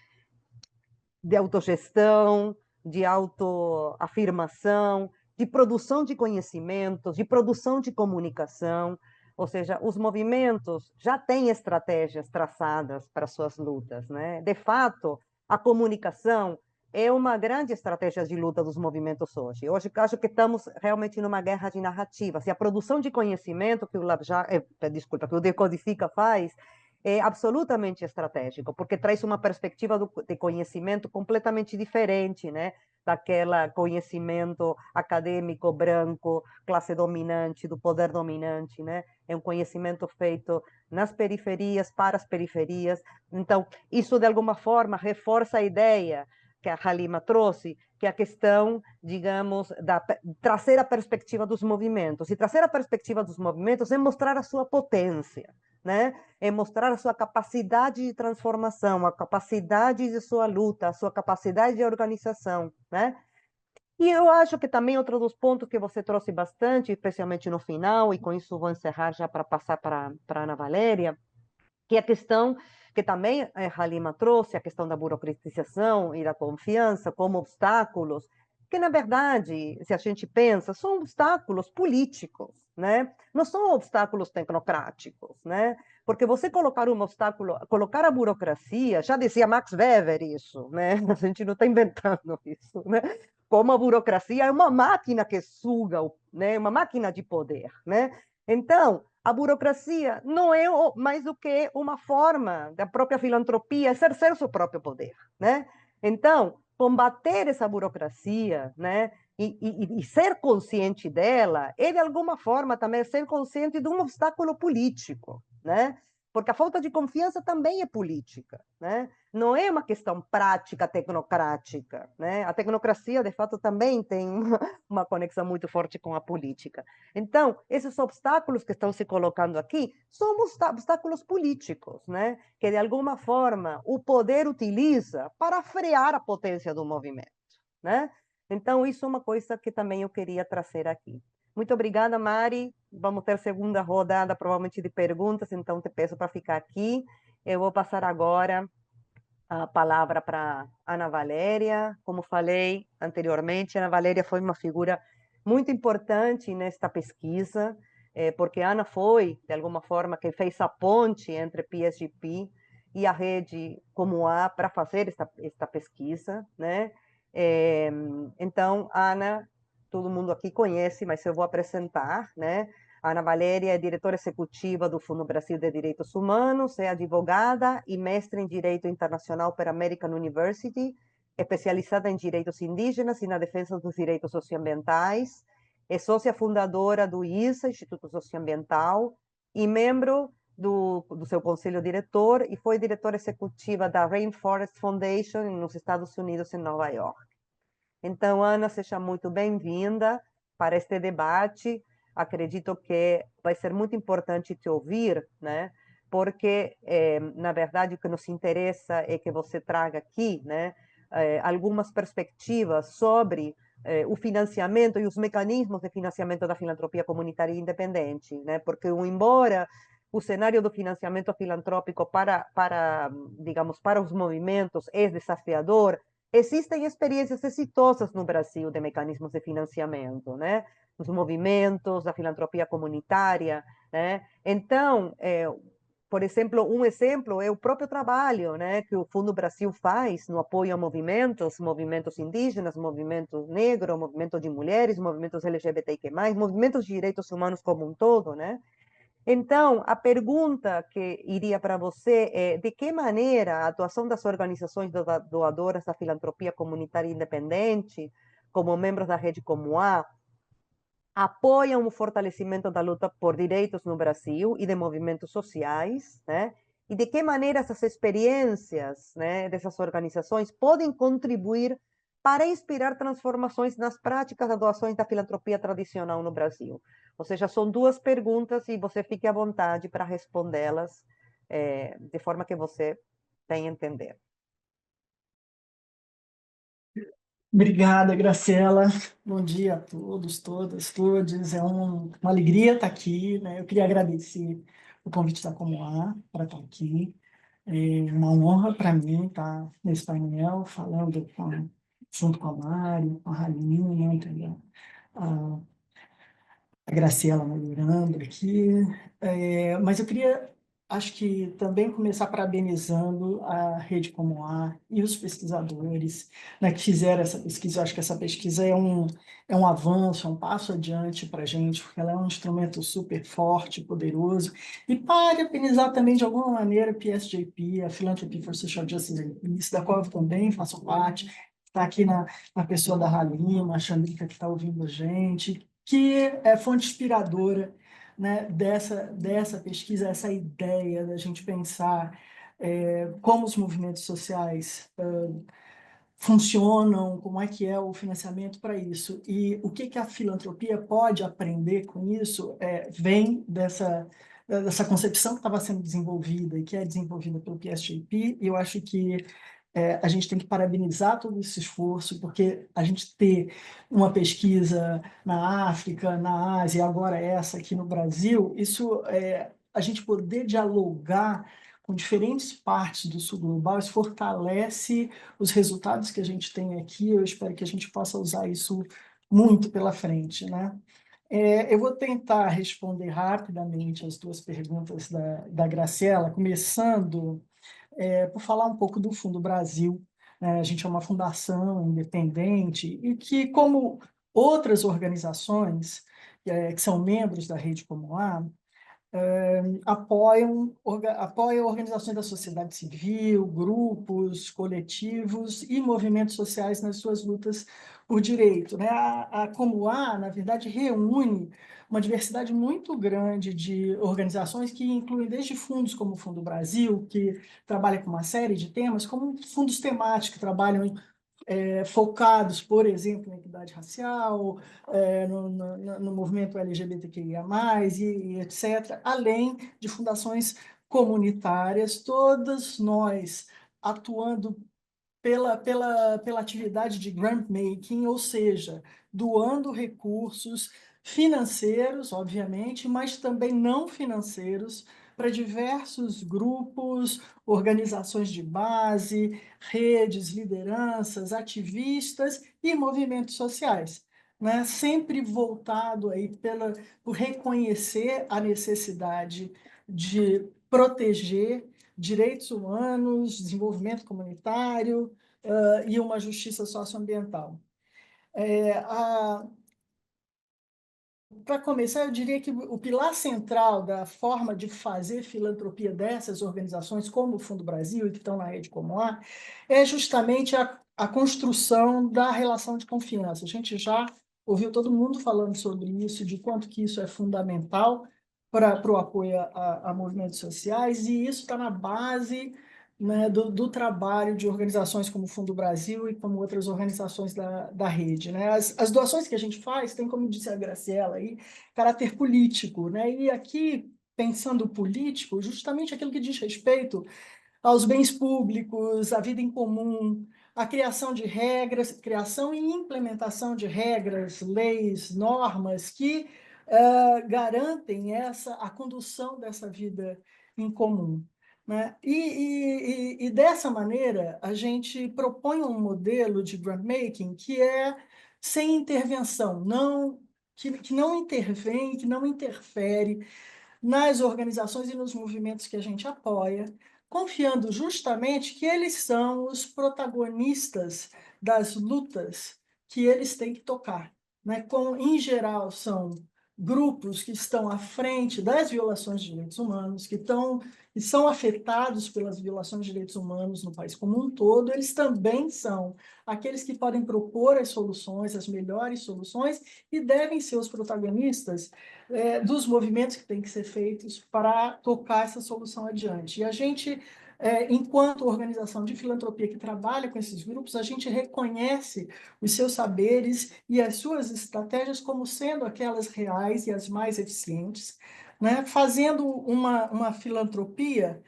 autogestão, de autoafirmação, de produção de conhecimentos, de produção de comunicação. Ou seja, os movimentos já têm estratégias traçadas para suas lutas, né? De fato, a comunicação é uma grande estratégia de luta dos movimentos hoje. Hoje, acho que estamos realmente numa guerra de narrativas. E a produção de conhecimento que o que o Decodifica faz é absolutamente estratégico, porque traz uma perspectiva de conhecimento completamente diferente, né? Daquele conhecimento acadêmico, branco, classe dominante, do poder dominante, né? É um conhecimento feito nas periferias, para as periferias. Então, isso, de alguma forma, reforça a ideia que a Halima trouxe, que é a questão, digamos, trazer a perspectiva dos movimentos. E trazer a perspectiva dos movimentos é mostrar a sua potência, né? É mostrar a sua capacidade de transformação, a capacidade de sua luta, a sua capacidade de organização, né? E eu acho que também outro dos pontos que você trouxe bastante, especialmente no final, e com isso vou encerrar já para passar para a Ana Valéria, que é a questão que também Halima trouxe, a questão da burocratização e da confiança como obstáculos, que, na verdade, se a gente pensa, são obstáculos políticos, né? Não são obstáculos tecnocráticos, né? Porque você colocar um obstáculo, colocar a burocracia, já dizia Max Weber isso, né? A gente não está inventando isso, né? Como a burocracia é uma máquina que suga, né? Uma máquina de poder, né? Então, a burocracia não é mais do que uma forma da própria filantropia exercer o seu próprio poder, né? Então, combater essa burocracia, né? E ser consciente dela é, de alguma forma, também ser consciente de um obstáculo político, né? Porque a falta de confiança também é política, né? Não é uma questão prática, tecnocrática, né? A tecnocracia, de fato, também tem uma conexão muito forte com a política. Então, esses obstáculos que estão se colocando aqui são obstáculos políticos, né? Que, de alguma forma, o poder utiliza para frear a potência do movimento, né? Então, isso é uma coisa que também eu queria trazer aqui. Muito obrigada, Mari. Vamos ter segunda rodada, provavelmente, de perguntas, então te peço para ficar aqui. Eu vou passar agora a palavra para Ana Valéria. Como falei anteriormente, Ana Valéria foi uma figura muito importante nesta pesquisa, porque Ana foi, de alguma forma, quem fez a ponte entre PSGP e a rede como A para fazer esta pesquisa, né? Então, Ana, todo mundo aqui conhece, mas eu vou apresentar, né? A Ana Valéria é diretora executiva do Fundo Brasil de Direitos Humanos, é advogada e mestre em Direito Internacional pela American University, especializada em direitos indígenas e na defesa dos direitos socioambientais, é sócia fundadora do ISA, Instituto Socioambiental, e membro do seu conselho diretor e foi diretora executiva da Rainforest Foundation nos Estados Unidos, em Nova York. Então, Ana, seja muito bem-vinda para este debate. Acredito que vai ser muito importante te ouvir, né? Porque, na verdade, o que nos interessa é que você traga aqui, né, algumas perspectivas sobre o financiamento e os mecanismos de financiamento da filantropia comunitária independente, né? Porque, embora o cenário do financiamento filantrópico digamos, para os movimentos é desafiador, existem experiências exitosas no Brasil de mecanismos de financiamento, né? Os movimentos da filantropia comunitária, né? Então, por exemplo, um exemplo é o próprio trabalho, né, que o Fundo Brasil faz no apoio a movimentos indígenas, movimentos negros, movimentos de mulheres, movimentos LGBTQ+, movimentos de direitos humanos como um todo, né? Então, a pergunta que iria para você é de que maneira a atuação das organizações doadoras da filantropia comunitária independente, como membros da Rede Comuá, apoiam o fortalecimento da luta por direitos no Brasil e de movimentos sociais, né? E de que maneira essas experiências, né, dessas organizações podem contribuir para inspirar transformações nas práticas das doações da filantropia tradicional no Brasil. Ou seja, são duas perguntas e você fique à vontade para respondê-las de forma que você tenha a entender.
Obrigada, Graciela. Bom dia a todos, todas, todos. É uma alegria estar aqui, né? Eu queria agradecer o convite da Comuá para estar aqui. É uma honra para mim estar nesse painel, falando junto com a Mari, com a Ralinha, entendeu? A Graciela melhorando aqui. Mas eu queria, acho que também começar parabenizando a Rede Comuá e os pesquisadores, né, que fizeram essa pesquisa. Eu acho que essa pesquisa é um avanço, é um passo adiante para a gente, porque ela é um instrumento super forte, poderoso. E parabenizar também, de alguma maneira, a PSJP, a Philanthropy for Social Justice and Peace, da qual eu também faço parte. Está aqui na pessoa da Halima, a Xandrica, que está ouvindo a gente, que é fonte inspiradora, né, dessa pesquisa, essa ideia da gente pensar como os movimentos sociais funcionam, como é que é o financiamento para isso. E o que a filantropia pode aprender com isso vem dessa concepção que estava sendo desenvolvida e que é desenvolvida pelo PSJP, e eu acho que a gente tem que parabenizar todo esse esforço, porque a gente ter uma pesquisa na África, na Ásia, e agora essa aqui no Brasil, isso a gente poder dialogar com diferentes partes do sul global, isso fortalece os resultados que a gente tem aqui. Eu espero que a gente possa usar isso muito pela frente, né? Eu vou tentar responder rapidamente as duas perguntas da Graciela, começando por falar um pouco do Fundo Brasil. A gente é uma fundação independente e que, como outras organizações que são membros da Rede Comuá, apoiam organizações da sociedade civil, grupos, coletivos e movimentos sociais nas suas lutas por direito, né? A Comuá, na verdade, reúne uma diversidade muito grande de organizações que incluem desde fundos como o Fundo Brasil, que trabalha com uma série de temas, como fundos temáticos que trabalham focados, por exemplo, na equidade racial, no movimento LGBTQIA+, e etc., além de fundações comunitárias, todas nós atuando pela atividade de grant making, ou seja, doando recursos financeiros, obviamente, mas também não financeiros, para diversos grupos, organizações de base, redes, lideranças, ativistas e movimentos sociais, né? Sempre voltado aí por reconhecer a necessidade de proteger direitos humanos, desenvolvimento comunitário e uma justiça socioambiental. Para começar, eu diria que o pilar central da forma de fazer filantropia dessas organizações, como o Fundo Brasil, e que estão na Rede Comuá, é justamente a construção da relação de confiança. A gente já ouviu todo mundo falando sobre isso, de quanto que isso é fundamental para o apoio a movimentos sociais, e isso está na base, né, do trabalho de organizações como o Fundo Brasil e como outras organizações da rede, né? As doações que a gente faz têm, como disse a Graciela, aí, caráter político, né? E aqui, pensando político, justamente aquilo que diz respeito aos bens públicos, à vida em comum, à criação de regras, criação e implementação de regras, leis, normas que garantem a condução dessa vida em comum, né? E dessa maneira, a gente propõe um modelo de grant-making que é sem intervenção, que não intervém, que não interfere nas organizações e nos movimentos que a gente apoia, confiando justamente que eles são os protagonistas das lutas que eles têm que tocar, né? Em geral, são grupos que estão à frente das violações de direitos humanos, que são afetados pelas violações de direitos humanos no país como um todo. Eles também são aqueles que podem propor as soluções, as melhores soluções, e devem ser os protagonistas dos movimentos que têm que ser feitos para tocar essa solução adiante. E a gente, enquanto organização de filantropia que trabalha com esses grupos, a gente reconhece os seus saberes e as suas estratégias como sendo aquelas reais e as mais eficientes, né? Fazendo uma filantropia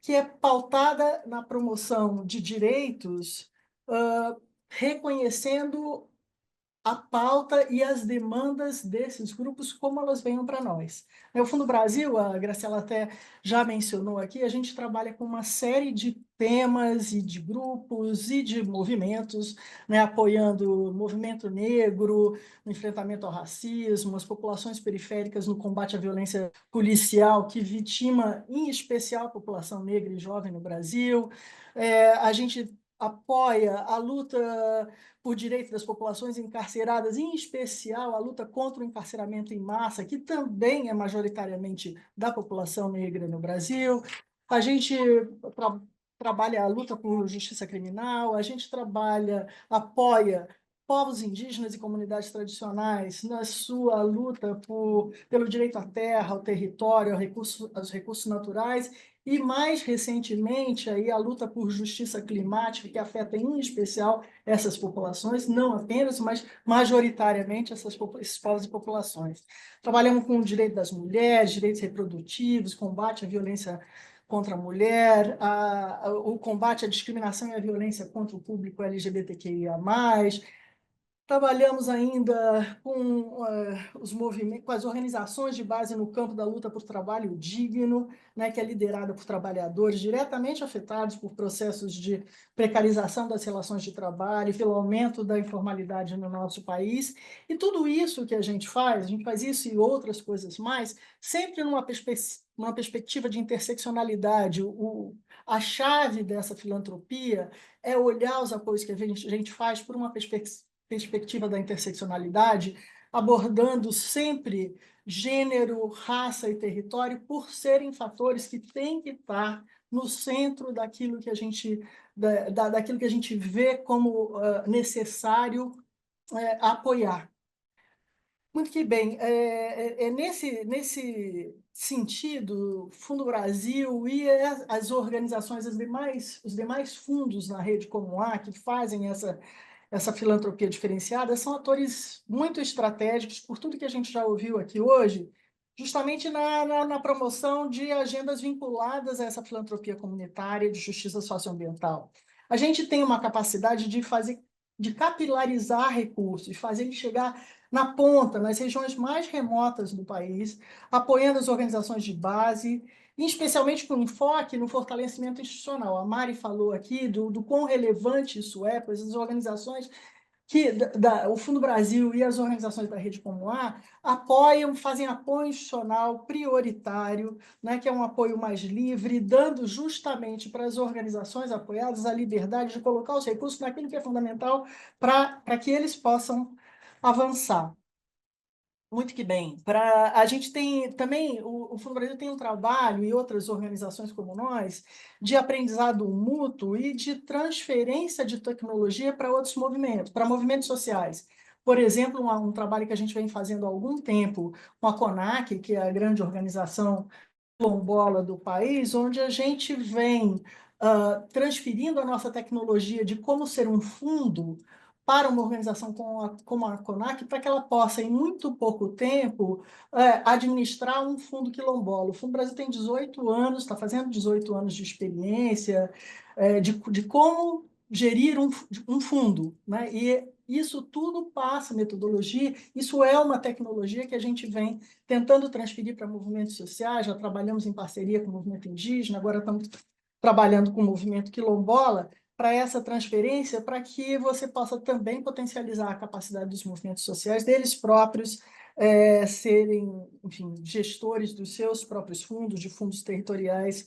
que é pautada na promoção de direitos, reconhecendo a pauta e as demandas desses grupos, como elas venham para nós. O Fundo Brasil, a Graciela até já mencionou aqui, a gente trabalha com uma série de temas e de grupos e de movimentos, né, apoiando o movimento negro no enfrentamento ao racismo, as populações periféricas no combate à violência policial, que vitima, em especial, a população negra e jovem no Brasil. A gente apoia a luta por direito das populações encarceradas, em especial a luta contra o encarceramento em massa, que também é majoritariamente da população negra no Brasil. A gente trabalha a luta por justiça criminal, a gente apoia povos indígenas e comunidades tradicionais na sua luta pelo direito à terra, ao território, aos recursos naturais, e mais recentemente aí a luta por justiça climática, que afeta em especial essas populações, não apenas, mas majoritariamente esses povos e populações. Trabalhamos com o direito das mulheres, direitos reprodutivos, combate à violência contra a mulher, o combate à discriminação e à violência contra o público LGBTQIA+. Trabalhamos ainda com os movimentos, com as organizações de base no campo da luta por trabalho digno, né, que é liderada por trabalhadores diretamente afetados por processos de precarização das relações de trabalho e pelo aumento da informalidade no nosso país. E tudo isso que a gente faz isso e outras coisas mais, sempre numa perspectiva de interseccionalidade. A chave dessa filantropia é olhar os apoios que a gente faz por uma perspectiva da interseccionalidade, abordando sempre gênero, raça e território, por serem fatores que têm que estar no centro daquilo que a gente, daquilo que a gente vê como necessário apoiar. Muito que bem. Nesse sentido, Fundo Brasil e as organizações, os demais fundos na rede como a que fazem essa filantropia diferenciada, são atores muito estratégicos, por tudo que a gente já ouviu aqui hoje, justamente na promoção de agendas vinculadas a essa filantropia comunitária de justiça socioambiental. A gente tem uma capacidade de capilarizar recursos, fazer ele chegar na ponta, nas regiões mais remotas do país, apoiando as organizações de base, e especialmente com enfoque no fortalecimento institucional. A Mari falou aqui do quão relevante isso é, pois as organizações o Fundo Brasil e as organizações da Rede Como A fazem apoio institucional prioritário, né, que é um apoio mais livre, dando justamente para as organizações apoiadas a liberdade de colocar os recursos naquilo que é fundamental para que eles possam avançar. Muito que bem. A gente tem também, o Fundo Brasil tem um trabalho, e outras organizações como nós, de aprendizado mútuo e de transferência de tecnologia para outros movimentos, para movimentos sociais. Por exemplo, um trabalho que a gente vem fazendo há algum tempo com a CONAC, que é a grande organização quilombola do país, onde a gente vem transferindo a nossa tecnologia de como ser um fundo para uma organização como a CONAC, para que ela possa, em muito pouco tempo, administrar um fundo quilombola. O Fundo Brasil tem 18 anos, está fazendo 18 anos de experiência, de como gerir um fundo, né? E isso tudo passa metodologia, isso é uma tecnologia que a gente vem tentando transferir para movimentos sociais, já trabalhamos em parceria com o movimento indígena, agora estamos trabalhando com o movimento quilombola, para essa transferência, para que você possa também potencializar a capacidade dos movimentos sociais, deles próprios serem, enfim, gestores dos seus próprios fundos, de fundos territoriais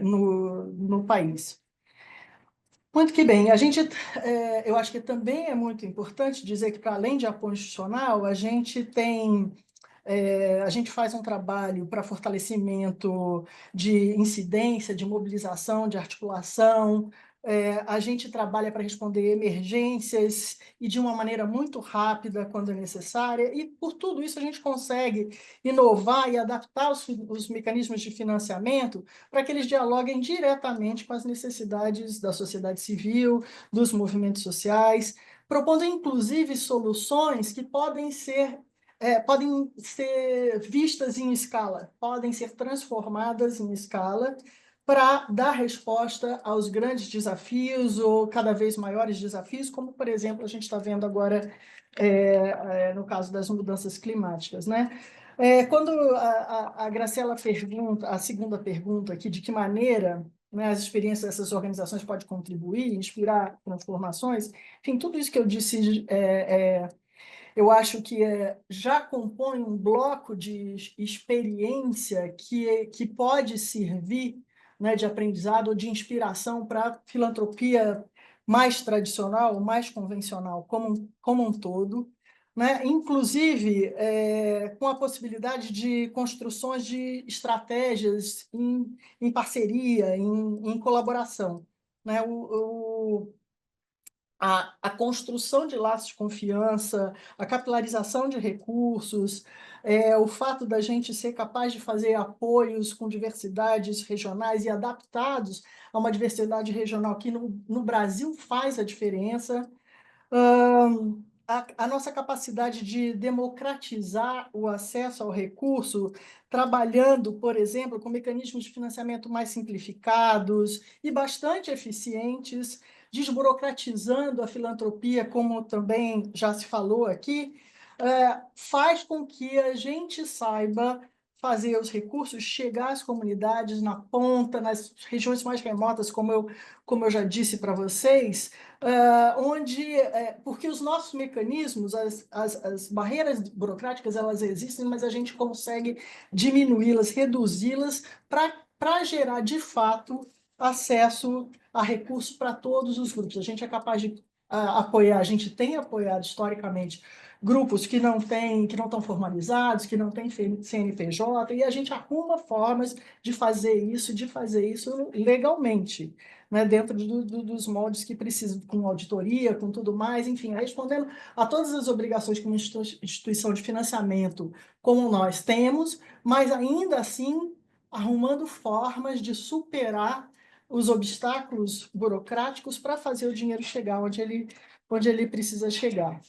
no país. Muito que bem. Eu acho que também é muito importante dizer que, para além de apoio institucional, a gente faz um trabalho para fortalecimento de incidência, de mobilização, de articulação. A gente trabalha para responder emergências e de uma maneira muito rápida quando é necessária. E, por tudo isso, a gente consegue inovar e adaptar os mecanismos de financiamento para que eles dialoguem diretamente com as necessidades da sociedade civil, dos movimentos sociais, propondo, inclusive, soluções que podem ser vistas em escala, podem ser transformadas em escala para dar resposta aos grandes desafios ou cada vez maiores desafios, como, por exemplo, a gente está vendo agora no caso das mudanças climáticas, né? Quando a Graciela pergunta, a segunda pergunta aqui, de que maneira, né, as experiências dessas organizações podem contribuir, inspirar transformações, enfim, tudo isso que eu disse eu acho que já compõe um bloco de experiência que pode servir, né, de aprendizado ou de inspiração para a filantropia mais tradicional, mais convencional, como um todo, né? Inclusive com a possibilidade de construções de estratégias em parceria, em colaboração, né? A construção de laços de confiança, a capilarização de recursos, o fato da gente ser capaz de fazer apoios com diversidades regionais e adaptados a uma diversidade regional que no Brasil faz a diferença. A nossa capacidade de democratizar o acesso ao recurso, trabalhando, por exemplo, com mecanismos de financiamento mais simplificados e bastante eficientes, desburocratizando a filantropia, como também já se falou aqui, faz com que a gente saiba fazer os recursos chegar às comunidades na ponta, nas regiões mais remotas, como eu já disse para vocês, porque os nossos mecanismos, as barreiras burocráticas, elas existem, mas a gente consegue diminuí-las, reduzi-las, para gerar, de fato, acesso a recursos para todos os grupos. A gente é capaz de apoiar, a gente tem apoiado historicamente grupos que não estão formalizados, que não têm CNPJ, e a gente arruma formas de fazer isso legalmente, né, dentro dos moldes que precisam, com auditoria, com tudo mais, enfim, respondendo a todas as obrigações que uma instituição de financiamento como nós temos, mas ainda assim arrumando formas de superar os obstáculos burocráticos para fazer o dinheiro chegar onde ele precisa chegar.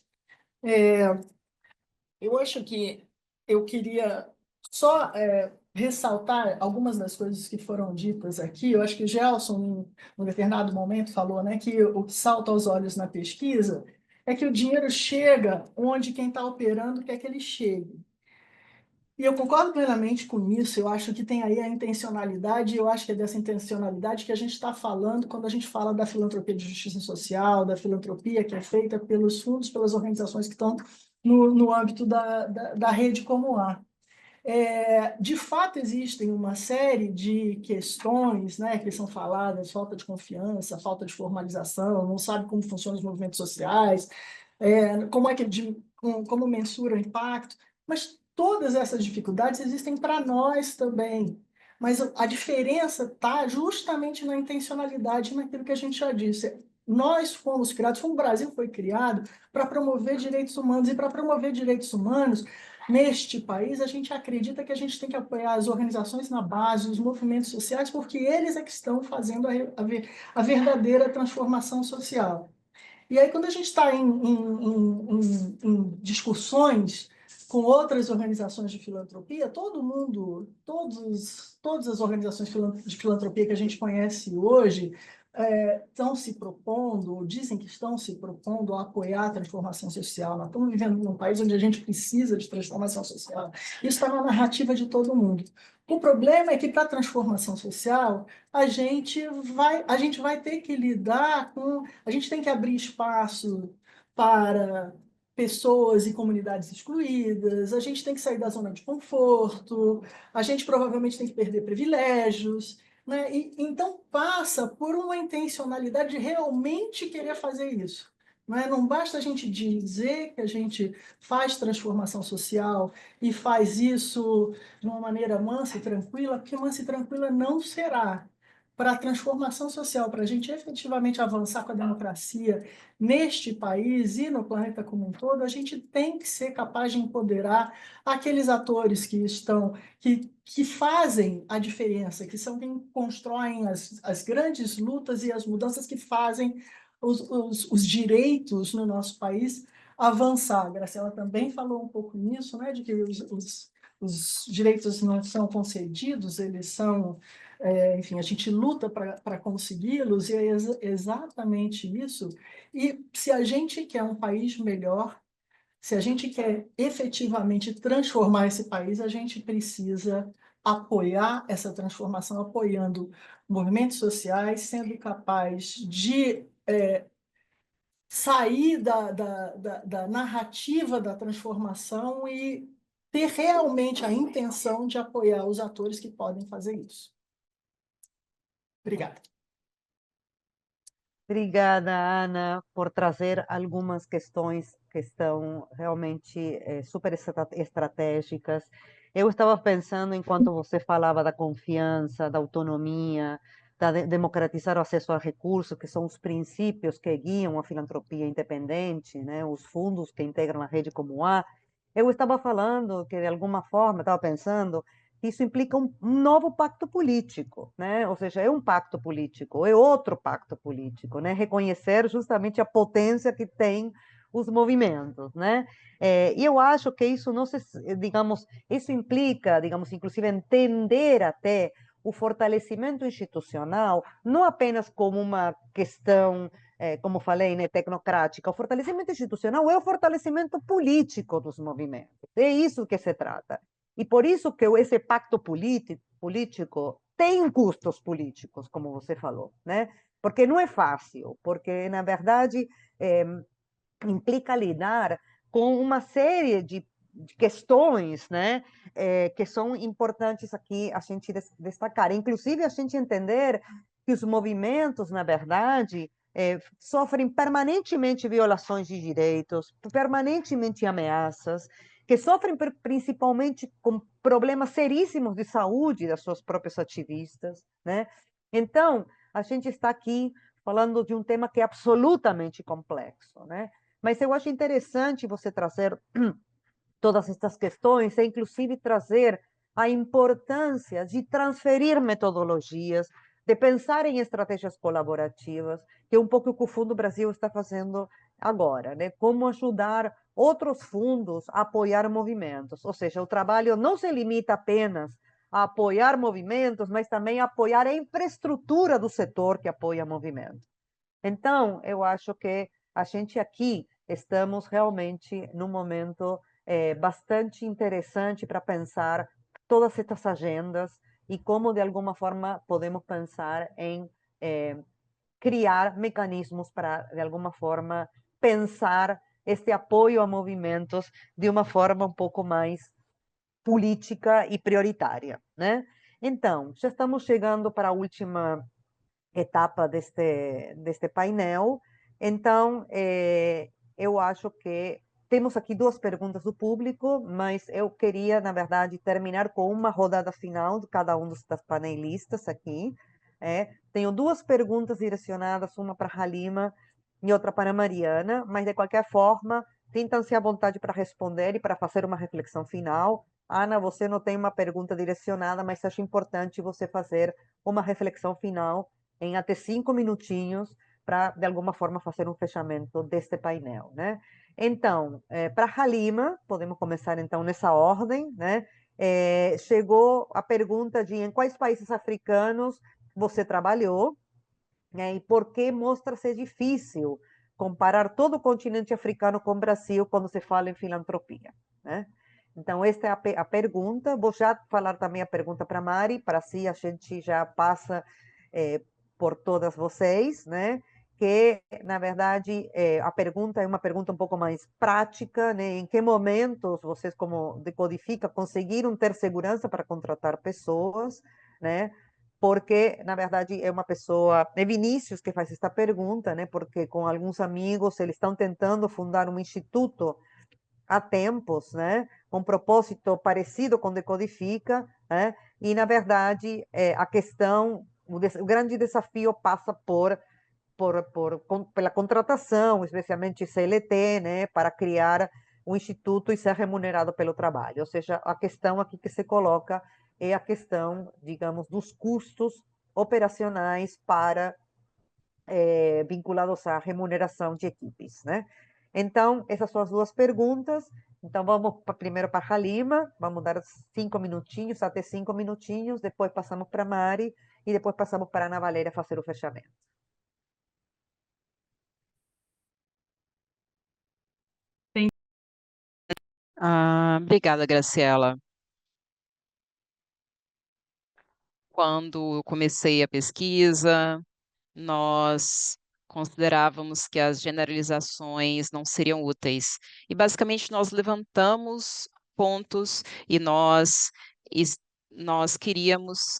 Eu acho que eu queria só ressaltar algumas das coisas que foram ditas aqui. Eu acho que o Gelson, em um determinado momento, falou, né, que o que salta aos olhos na pesquisa é que o dinheiro chega onde quem está operando quer que ele chegue. E eu concordo plenamente com isso. Eu acho que tem aí a intencionalidade, e eu acho que é dessa intencionalidade que a gente está falando quando a gente fala da filantropia de justiça social, da filantropia que é feita pelos fundos, pelas organizações que estão no âmbito da rede como a. De fato, existem uma série de questões, né, que são faladas: falta de confiança, falta de formalização, não sabe como funcionam os movimentos sociais, como mensura o impacto, mas todas essas dificuldades existem para nós também. Mas a diferença está justamente na intencionalidade, naquilo que a gente já disse. nós fomos criados, como o Brasil foi criado, para promover direitos humanos. E para promover direitos humanos neste país, a gente acredita que a gente tem que apoiar as organizações na base, os movimentos sociais, porque eles é que estão fazendo a verdadeira transformação social. E aí, quando a gente está em discussões com outras organizações de filantropia, todo mundo, todas as organizações de filantropia que a gente conhece hoje estão se propondo, ou dizem que estão se propondo a apoiar a transformação social. Nós estamos vivendo num país onde a gente precisa de transformação social. Isso está na narrativa de todo mundo. O problema é que, para a transformação social, a gente vai ter que lidar com... A gente tem que abrir espaço para pessoas e comunidades excluídas, a gente tem que sair da zona de conforto, a gente provavelmente tem que perder privilégios, né? Então passa por uma intencionalidade de realmente querer fazer isso. Não basta a gente dizer que a gente faz transformação social e faz isso de uma maneira mansa e tranquila, porque mansa e tranquila não será. Para a transformação social, para a gente efetivamente avançar com a democracia neste país e no planeta como um todo, a gente tem que ser capaz de empoderar aqueles atores que fazem a diferença, que são quem constroem as grandes lutas e as mudanças que fazem os direitos no nosso país avançar. A Graciela também falou um pouco nisso, né, de que os direitos não são concedidos, eles são, enfim, a gente luta para consegui-los, e é exatamente isso. E se a gente quer um país melhor, se a gente quer efetivamente transformar esse país, a gente precisa apoiar essa transformação, apoiando movimentos sociais, sendo capaz de sair da narrativa da transformação e ter realmente a intenção de apoiar os atores que podem fazer isso. Obrigada.
Obrigada, Ana, por trazer algumas questões que estão realmente super estratégicas. Eu estava pensando, enquanto você falava da confiança, da autonomia, da democratizar o acesso a recursos, que são os princípios que guiam a filantropia independente, né? Os fundos que integram a rede como a. Eu estava falando que, de alguma forma, estava pensando isso implica um novo pacto político, né? Ou seja, é um pacto político, é outro pacto político, né? Reconhecer justamente a potência que tem os movimentos, né? E eu acho que isso não se, digamos, isso implica, digamos, inclusive entender até o fortalecimento institucional, não apenas como uma questão, como falei, né, tecnocrática. O fortalecimento institucional é o fortalecimento político dos movimentos. É isso que se trata. E por isso que esse pacto político tem custos políticos, como você falou, né? Porque não é fácil, porque, na verdade, implica lidar com uma série de questões, né, que são importantes aqui a gente destacar. Inclusive, a gente entender que os movimentos, na verdade, sofrem permanentemente violações de direitos, permanentemente ameaças, que sofrem principalmente com problemas seríssimos de saúde das suas próprias ativistas, né? Então, a gente está aqui falando de um tema que é absolutamente complexo, né? Mas eu acho interessante você trazer todas estas questões e, inclusive, trazer a importância de transferir metodologias, de pensar em estratégias colaborativas, que é um pouco o que o Fundo Brasil está fazendo agora, né? Como ajudar outros fundos a apoiar movimentos. Ou seja, o trabalho não se limita apenas a apoiar movimentos, mas também a apoiar a infraestrutura do setor que apoia movimentos. Então, eu acho que a gente aqui estamos realmente num momento bastante interessante para pensar todas essas agendas e como, de alguma forma, podemos pensar em criar mecanismos para, de alguma forma, pensar este apoio a movimentos de uma forma um pouco mais política e prioritária, né? Então, já estamos chegando para a última etapa deste painel. Então, eu acho que temos aqui duas perguntas do público, mas eu queria, na verdade, terminar com uma rodada final de cada um dos panelistas aqui. Tenho duas perguntas direcionadas, uma para Halima e outra para Mariana, mas de qualquer forma, sintam-se à vontade para responder e para fazer uma reflexão final. Ana, você não tem uma pergunta direcionada, mas acho importante você fazer uma reflexão final em até 5 minutinhos para, de alguma forma, fazer um fechamento deste painel, né? Então, para Halima, podemos começar então nessa ordem, né? Chegou a pergunta de em quais países africanos você trabalhou, né? E por que mostra ser difícil comparar todo o continente africano com o Brasil quando se fala em filantropia, né? Então, esta é a pergunta. Vou já falar também a pergunta para a Mari, para assim a gente já passa por todas vocês, né? Que, na verdade, a pergunta é uma pergunta um pouco mais prática, né? Em que momentos vocês, como Decodifica, conseguiram ter segurança para contratar pessoas, né? Porque, na verdade, é uma pessoa, é Vinícius que faz esta pergunta, né? Porque com alguns amigos eles estão tentando fundar um instituto há tempos, né? Um propósito parecido com Decodifica, né? E, na verdade, a questão, o grande desafio passa pela contratação, especialmente CLT, né? Para criar um instituto e ser remunerado pelo trabalho. Ou seja, a questão aqui que se coloca é a questão, digamos, dos custos operacionais para vinculados à remuneração de equipes, né? Então, essas são as duas perguntas. Então, vamos primeiro para a Halima, vamos dar 5 minutinhos, até 5 minutinhos, depois passamos para a Mari e depois passamos para a Ana Valéria fazer o fechamento.
Obrigada, Graciela. Quando eu comecei a pesquisa, nós considerávamos que as generalizações não seriam úteis. E, basicamente, nós levantamos pontos e nós queríamos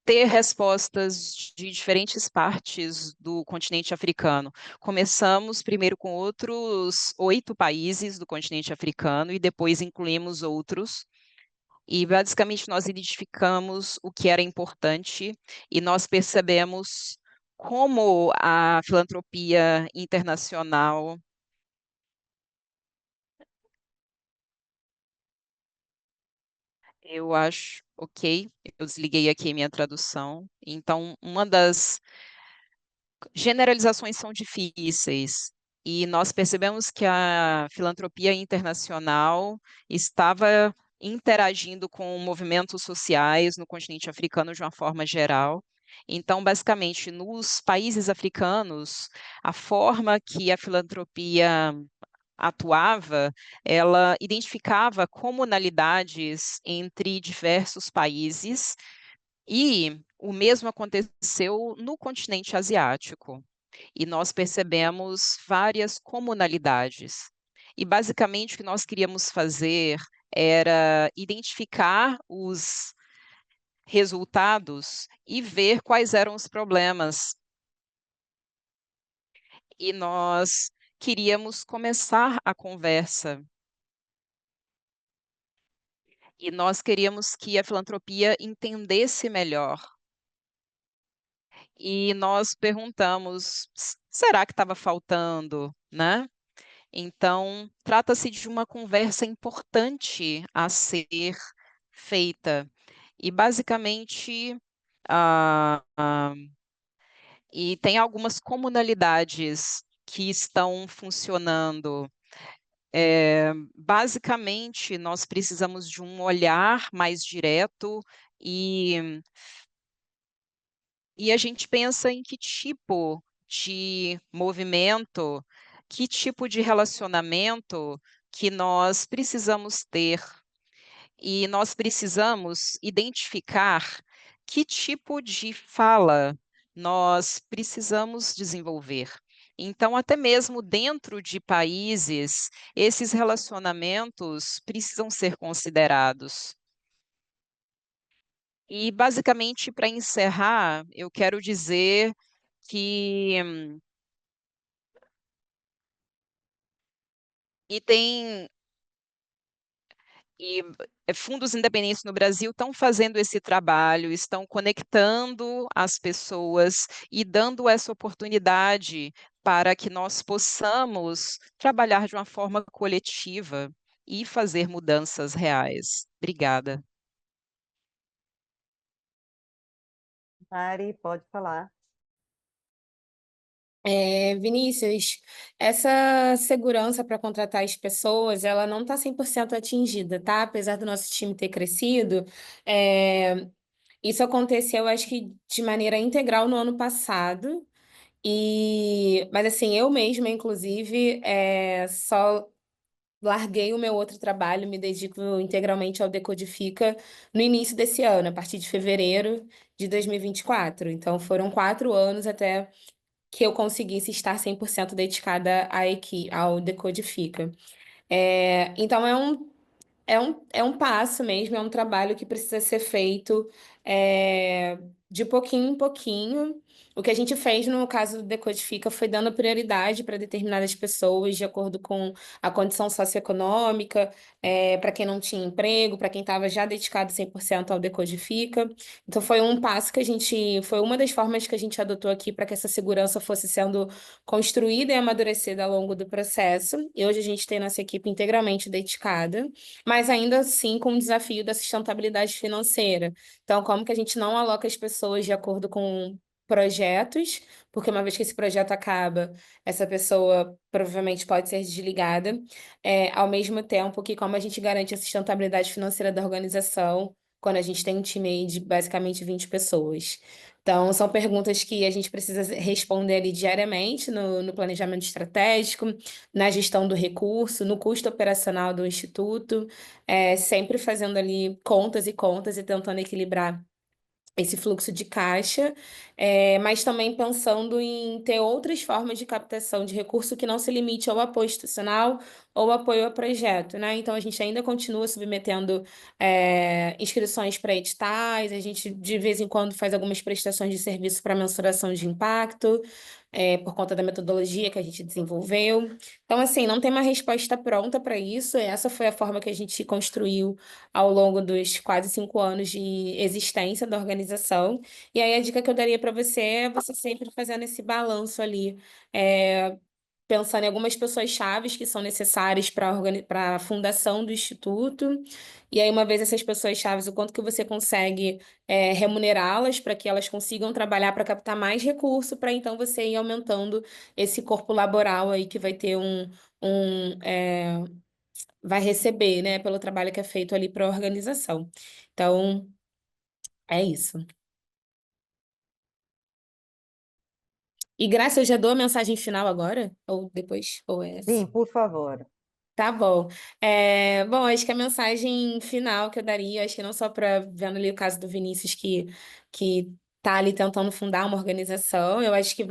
ter respostas de diferentes partes do continente africano. Começamos primeiro com outros 8 países do continente africano e depois incluímos outros. E basicamente nós identificamos o que era importante e nós percebemos como a filantropia internacional. Eu acho, ok, eu desliguei aqui minha tradução. Então, uma das generalizações são difíceis e nós percebemos que a filantropia internacional estava interagindo com movimentos sociais no continente africano de uma forma geral. Então, basicamente, nos países africanos, a forma que a filantropia atuava, ela identificava comunalidades entre diversos países e o mesmo aconteceu no continente asiático. E nós percebemos várias comunalidades. E basicamente o que nós queríamos fazer era identificar os resultados e ver quais eram os problemas. E nós queríamos começar a conversa. E nós queríamos que a filantropia entendesse melhor. E nós perguntamos, será que estava faltando, né? Então, trata-se de uma conversa importante a ser feita. E, basicamente, ah, ah, e tem algumas comunalidades que estão funcionando. Basicamente, nós precisamos de um olhar mais direto e a gente pensa em que tipo de movimento, que tipo de relacionamento que nós precisamos ter. E nós precisamos identificar que tipo de fala nós precisamos desenvolver. Então, até mesmo dentro de países, esses relacionamentos precisam ser considerados. E, basicamente, para encerrar, eu quero dizer que e tem E fundos independentes no Brasil estão fazendo esse trabalho, estão conectando as pessoas e dando essa oportunidade para que nós possamos trabalhar de uma forma coletiva e fazer mudanças reais. Obrigada.
Mari, pode falar.
Vinícius, essa segurança para contratar as pessoas, ela não está 100% atingida, tá? Apesar do nosso time ter crescido, isso aconteceu, acho que de maneira integral no ano passado. Mas assim, eu mesma, inclusive, só larguei o meu outro trabalho, me dedico integralmente ao Decodifica no início desse ano, a partir de fevereiro de 2024. Então, foram 4 anos até que eu conseguisse estar 100% dedicada ao Decodifica. Então, é um passo mesmo, é um trabalho que precisa ser feito de pouquinho em pouquinho. O que a gente fez no caso do Decodifica foi dando prioridade para determinadas pessoas de acordo com a condição socioeconômica, para quem não tinha emprego, para quem estava já dedicado 100% ao Decodifica. Então foi um passo foi uma das formas que a gente adotou aqui para que essa segurança fosse sendo construída e amadurecida ao longo do processo. E hoje a gente tem nossa equipe integralmente dedicada, mas ainda assim com o desafio da sustentabilidade financeira. Então, como que a gente não aloca as pessoas de acordo com projetos, porque uma vez que esse projeto acaba, essa pessoa provavelmente pode ser desligada, ao mesmo tempo que como a gente garante a sustentabilidade financeira da organização, quando a gente tem um time aí de basicamente 20 pessoas. Então, são perguntas que a gente precisa responder ali diariamente no planejamento estratégico, na gestão do recurso, no custo operacional do instituto, sempre fazendo ali contas e contas e tentando equilibrar esse fluxo de caixa, mas também pensando em ter outras formas de captação de recurso que não se limite ao apoio institucional ou apoio ao projeto, né? Então, a gente ainda continua submetendo inscrições para editais, a gente de vez em quando faz algumas prestações de serviço para mensuração de impacto, por conta da metodologia que a gente desenvolveu. Então, assim, não tem uma resposta pronta para isso, essa foi a forma que a gente construiu ao longo dos quase 5 anos de existência da organização. E aí a dica que eu daria para você é você sempre fazendo esse balanço ali, pensando em algumas pessoas chaves que são necessárias para a fundação do instituto. E aí, uma vez essas pessoas chaves, o quanto que você consegue remunerá-las para que elas consigam trabalhar para captar mais recurso, para então você ir aumentando esse corpo laboral aí que vai ter vai receber, né, pelo trabalho que é feito ali para a organização. Então, é isso. E Graça, eu já dou a mensagem final agora? Ou depois? Ou é essa?
Sim, por favor.
Tá bom. Bom, acho que a mensagem final que eu daria, acho que não só para vendo ali o caso do Vinícius que tá ali tentando fundar uma organização, eu acho que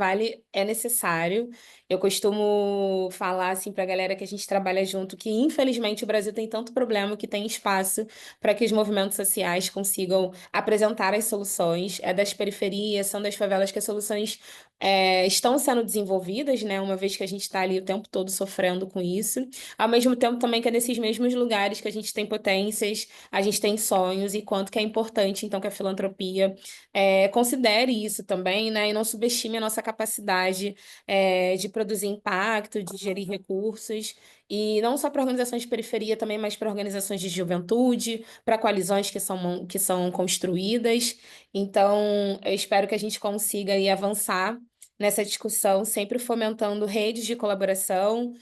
é necessário. Eu costumo falar assim para a galera que a gente trabalha junto que infelizmente o Brasil tem tanto problema que tem espaço para que os movimentos sociais consigam apresentar as soluções. É das periferias, são das favelas que as soluções estão sendo desenvolvidas, né? Uma vez que a gente está ali o tempo todo sofrendo com isso. Ao mesmo tempo também que é nesses mesmos lugares que a gente tem potências, a gente tem sonhos e quanto que é importante, então, que a filantropia considere isso também, né? E não subestime a nossa capacidade de produzir impacto, de gerir recursos, e não só para organizações de periferia também, mas para organizações de juventude, para coalizões que são construídas. Então, eu espero que a gente consiga aí avançar nessa discussão, sempre fomentando redes de colaboração,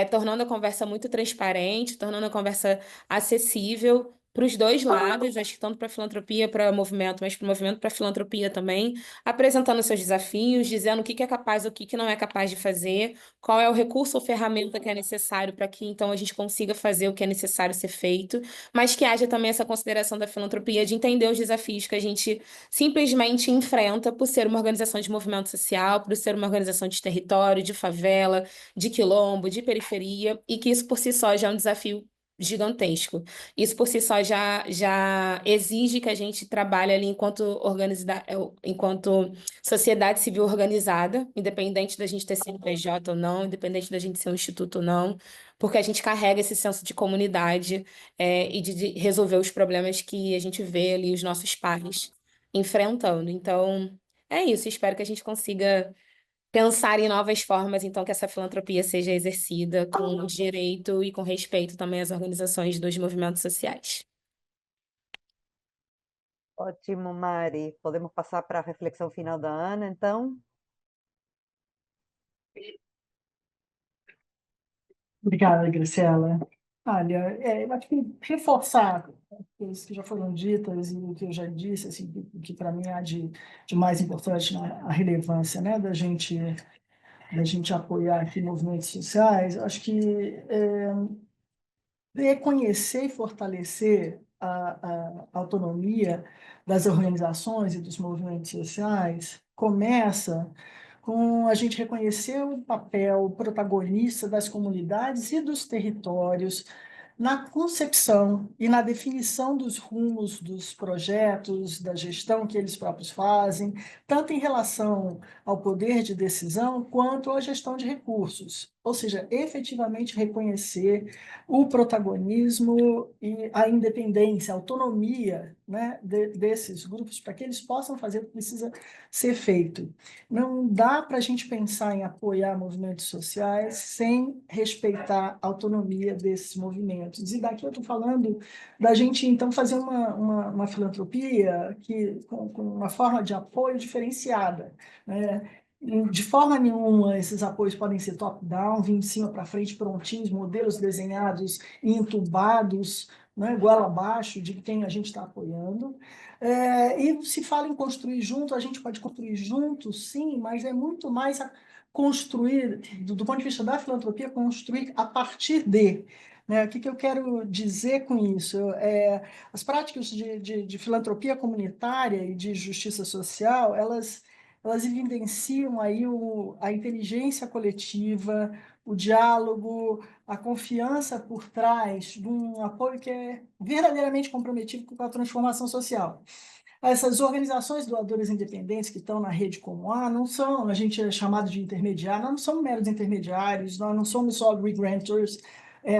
tornando a conversa muito transparente, tornando a conversa acessível para os dois lados, acho que tanto para a filantropia, para o movimento, mas para o movimento, para a filantropia também, apresentando seus desafios, dizendo o que é capaz, o que não é capaz de fazer, qual é o recurso ou ferramenta que é necessário para que então a gente consiga fazer o que é necessário ser feito, mas que haja também essa consideração da filantropia de entender os desafios que a gente simplesmente enfrenta por ser uma organização de movimento social, por ser uma organização de território, de favela, de quilombo, de periferia, e que isso por si só já é um desafio gigantesco. Isso por si só já exige que a gente trabalhe ali enquanto sociedade civil organizada, independente da gente ter CNPJ ou não, independente da gente ser um instituto ou não, porque a gente carrega esse senso de comunidade, e de resolver os problemas que a gente vê ali os nossos pares enfrentando. Então, é isso. Espero que a gente consiga pensar em novas formas, então, que essa filantropia seja exercida com direito e com respeito também às organizações dos movimentos sociais.
Ótimo, Mari. Podemos passar para a reflexão final da Ana, então?
Obrigada, Graciela. Olha, eu acho que reforçar coisas que já foram ditas e o que eu já disse, assim, que para mim há de mais importante a relevância, né, da gente apoiar aqui movimentos sociais. Acho que reconhecer e fortalecer a autonomia das organizações e dos movimentos sociais começa com a gente reconhecer o papel protagonista das comunidades e dos territórios na concepção e na definição dos rumos dos projetos, da gestão que eles próprios fazem, tanto em relação ao poder de decisão quanto à gestão de recursos. Ou seja, efetivamente reconhecer o protagonismo e a independência, a autonomia, né, desses grupos, para que eles possam fazer o que precisa ser feito. Não dá para a gente pensar em apoiar movimentos sociais sem respeitar a autonomia desses movimentos. E daqui eu estou falando da gente, então, fazer uma filantropia com uma forma de apoio diferenciada, né? De forma nenhuma, esses apoios podem ser top-down, vindo de cima para frente, prontinhos, modelos desenhados e entubados, né, goela abaixo de quem a gente está apoiando. E se fala em construir junto, a gente pode construir junto, sim, mas é muito mais a construir, do ponto de vista da filantropia, construir a partir de. Né? O que eu quero dizer com isso? As práticas de filantropia comunitária e de justiça social, elas evidenciam aí a inteligência coletiva, o diálogo, a confiança por trás de um apoio que é verdadeiramente comprometido com a transformação social. Essas organizações doadoras independentes que estão na rede como não são, a gente é chamado de intermediário, nós não somos meros intermediários, nós não somos só grantors,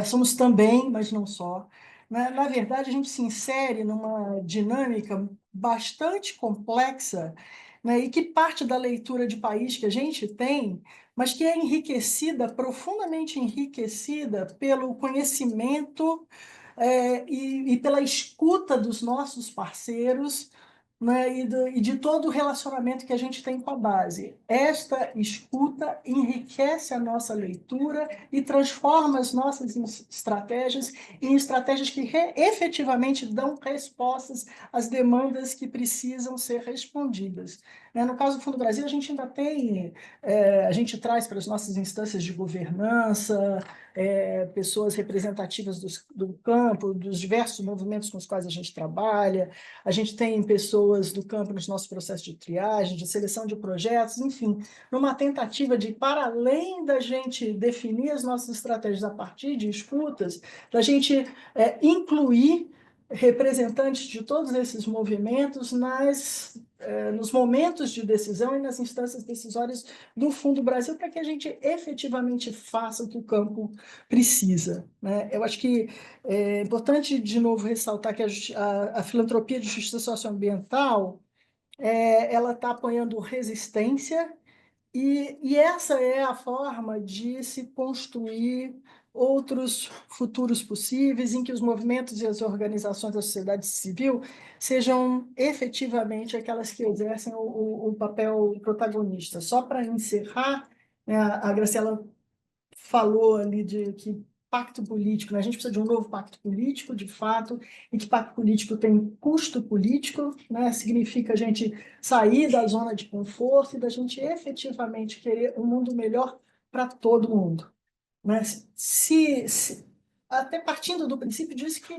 somos também, mas não só. Na verdade, a gente se insere numa dinâmica bastante complexa, né, e que parte da leitura de país que a gente tem, mas que é enriquecida, profundamente enriquecida pelo conhecimento e pela escuta dos nossos parceiros, né, e de todo o relacionamento que a gente tem com a base. Esta escuta enriquece a nossa leitura e transforma as nossas estratégias em estratégias que efetivamente dão respostas às demandas que precisam ser respondidas. No caso do Fundo Brasil, a gente ainda tem, a gente traz para as nossas instâncias de governança, pessoas representativas do campo, dos diversos movimentos com os quais a gente trabalha, a gente tem pessoas do campo nos nossos processos de triagem, de seleção de projetos, enfim, numa tentativa de, para além da gente definir as nossas estratégias a partir de escutas, da gente incluir representantes de todos esses movimentos nos momentos de decisão e nas instâncias decisórias do Fundo Brasil, para que a gente efetivamente faça o que o campo precisa. Né? Eu acho que é importante, de novo, ressaltar que a filantropia de justiça socioambiental ela está apoiando resistência, e essa é a forma de se construir outros futuros possíveis em que os movimentos e as organizações da sociedade civil sejam efetivamente aquelas que exercem o papel protagonista. Só para encerrar, né, a Graciela falou ali de que pacto político, né? A gente precisa de um novo pacto político, de fato, e que pacto político tem custo político, né? Significa a gente sair da zona de conforto e da gente efetivamente querer um mundo melhor para todo mundo. Né? Até partindo do princípio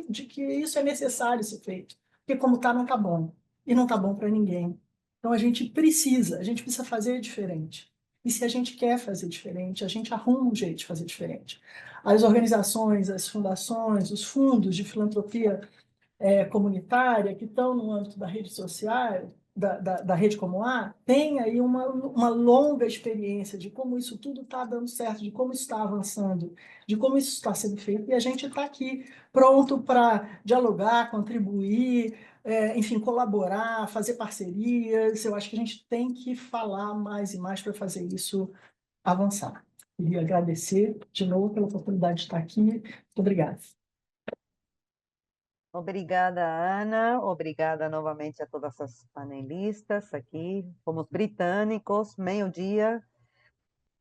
de que isso é necessário ser feito, porque como está, não está bom, e não está bom para ninguém. Então a gente precisa fazer diferente. E se a gente quer fazer diferente, a gente arruma um jeito de fazer diferente. As organizações, as fundações, os fundos de filantropia comunitária que estão no âmbito da rede social, da rede como a, tem aí uma longa experiência de como isso tudo está dando certo, de como isso está avançando, de como isso está sendo feito, e a gente está aqui pronto para dialogar, contribuir, enfim, colaborar, fazer parcerias. Eu acho que a gente tem que falar mais e mais para fazer isso avançar. Queria agradecer de novo pela oportunidade de estar aqui. Muito obrigada.
Obrigada, Ana. Obrigada novamente a todas as panelistas aqui. Fomos britânicos, meio-dia.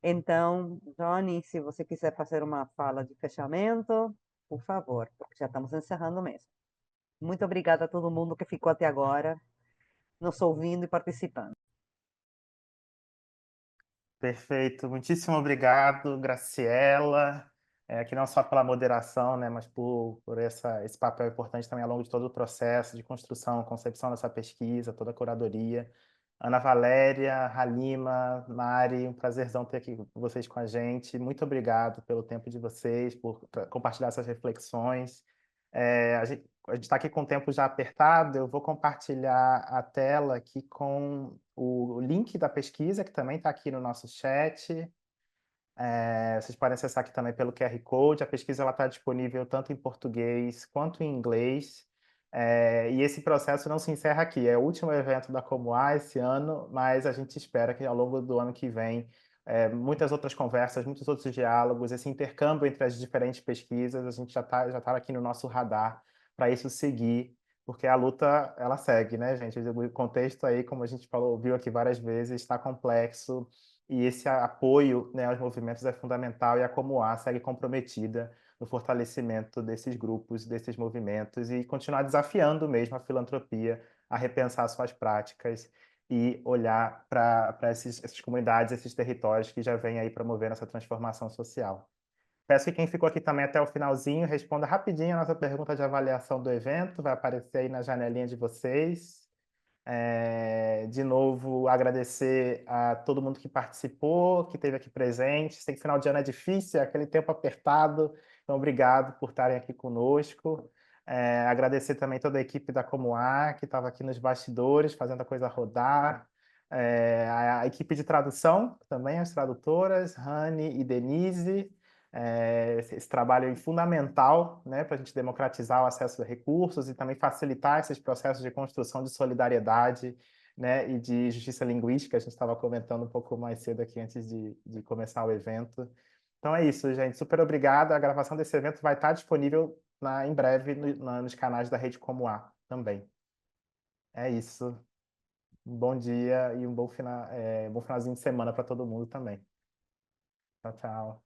Então, Johnny, se você quiser fazer uma fala de fechamento, por favor, porque já estamos encerrando mesmo. Muito obrigada a todo mundo que ficou até agora, nos ouvindo e participando.
Perfeito, muitíssimo obrigado, Graciela, aqui não só pela moderação, né, mas por esse papel importante também ao longo de todo o processo de construção, concepção dessa pesquisa, toda a curadoria. Ana Valéria, Halima, Mari, um prazerzão ter aqui vocês com a gente. Muito obrigado pelo tempo de vocês, por compartilhar essas reflexões. A gente está aqui com o tempo já apertado, eu vou compartilhar a tela aqui com o link da pesquisa, que também está aqui no nosso chat. Vocês podem acessar aqui também pelo QR Code. A pesquisa está disponível tanto em português quanto em inglês. E esse processo não se encerra aqui. É o último evento da Comoá esse ano, mas a gente espera que ao longo do ano que vem muitas outras conversas, muitos outros diálogos, esse intercâmbio entre as diferentes pesquisas, a gente já tá aqui no nosso radar para isso seguir, porque a luta ela segue, né, gente? O contexto aí, como a gente falou, viu aqui várias vezes, está complexo e esse apoio, né, aos movimentos é fundamental, e a Comoá segue comprometida no fortalecimento desses grupos, desses movimentos, e continuar desafiando mesmo a filantropia a repensar suas práticas e olhar para essas comunidades, esses territórios que já vêm aí promovendo essa transformação social. Peço que quem ficou aqui também até o finalzinho responda rapidinho a nossa pergunta de avaliação do evento, vai aparecer aí na janelinha de vocês. De novo, agradecer a todo mundo que participou, que esteve aqui presente. Sei que final de ano é difícil, é aquele tempo apertado, então obrigado por estarem aqui conosco. Agradecer também toda a equipe da Comoá, que estava aqui nos bastidores, fazendo a coisa rodar. A equipe de tradução, também as tradutoras, Rani e Denise. Esse trabalho é fundamental, né, para a gente democratizar o acesso a recursos e também facilitar esses processos de construção de solidariedade, né, e de justiça linguística. A gente estava comentando um pouco mais cedo aqui antes de começar o evento. Então é isso, gente. Super obrigado. A gravação desse evento vai estar disponível em breve nos canais da Rede Comoá também. É isso. Um bom dia e um bom finalzinho de semana para todo mundo também. Tchau, tchau.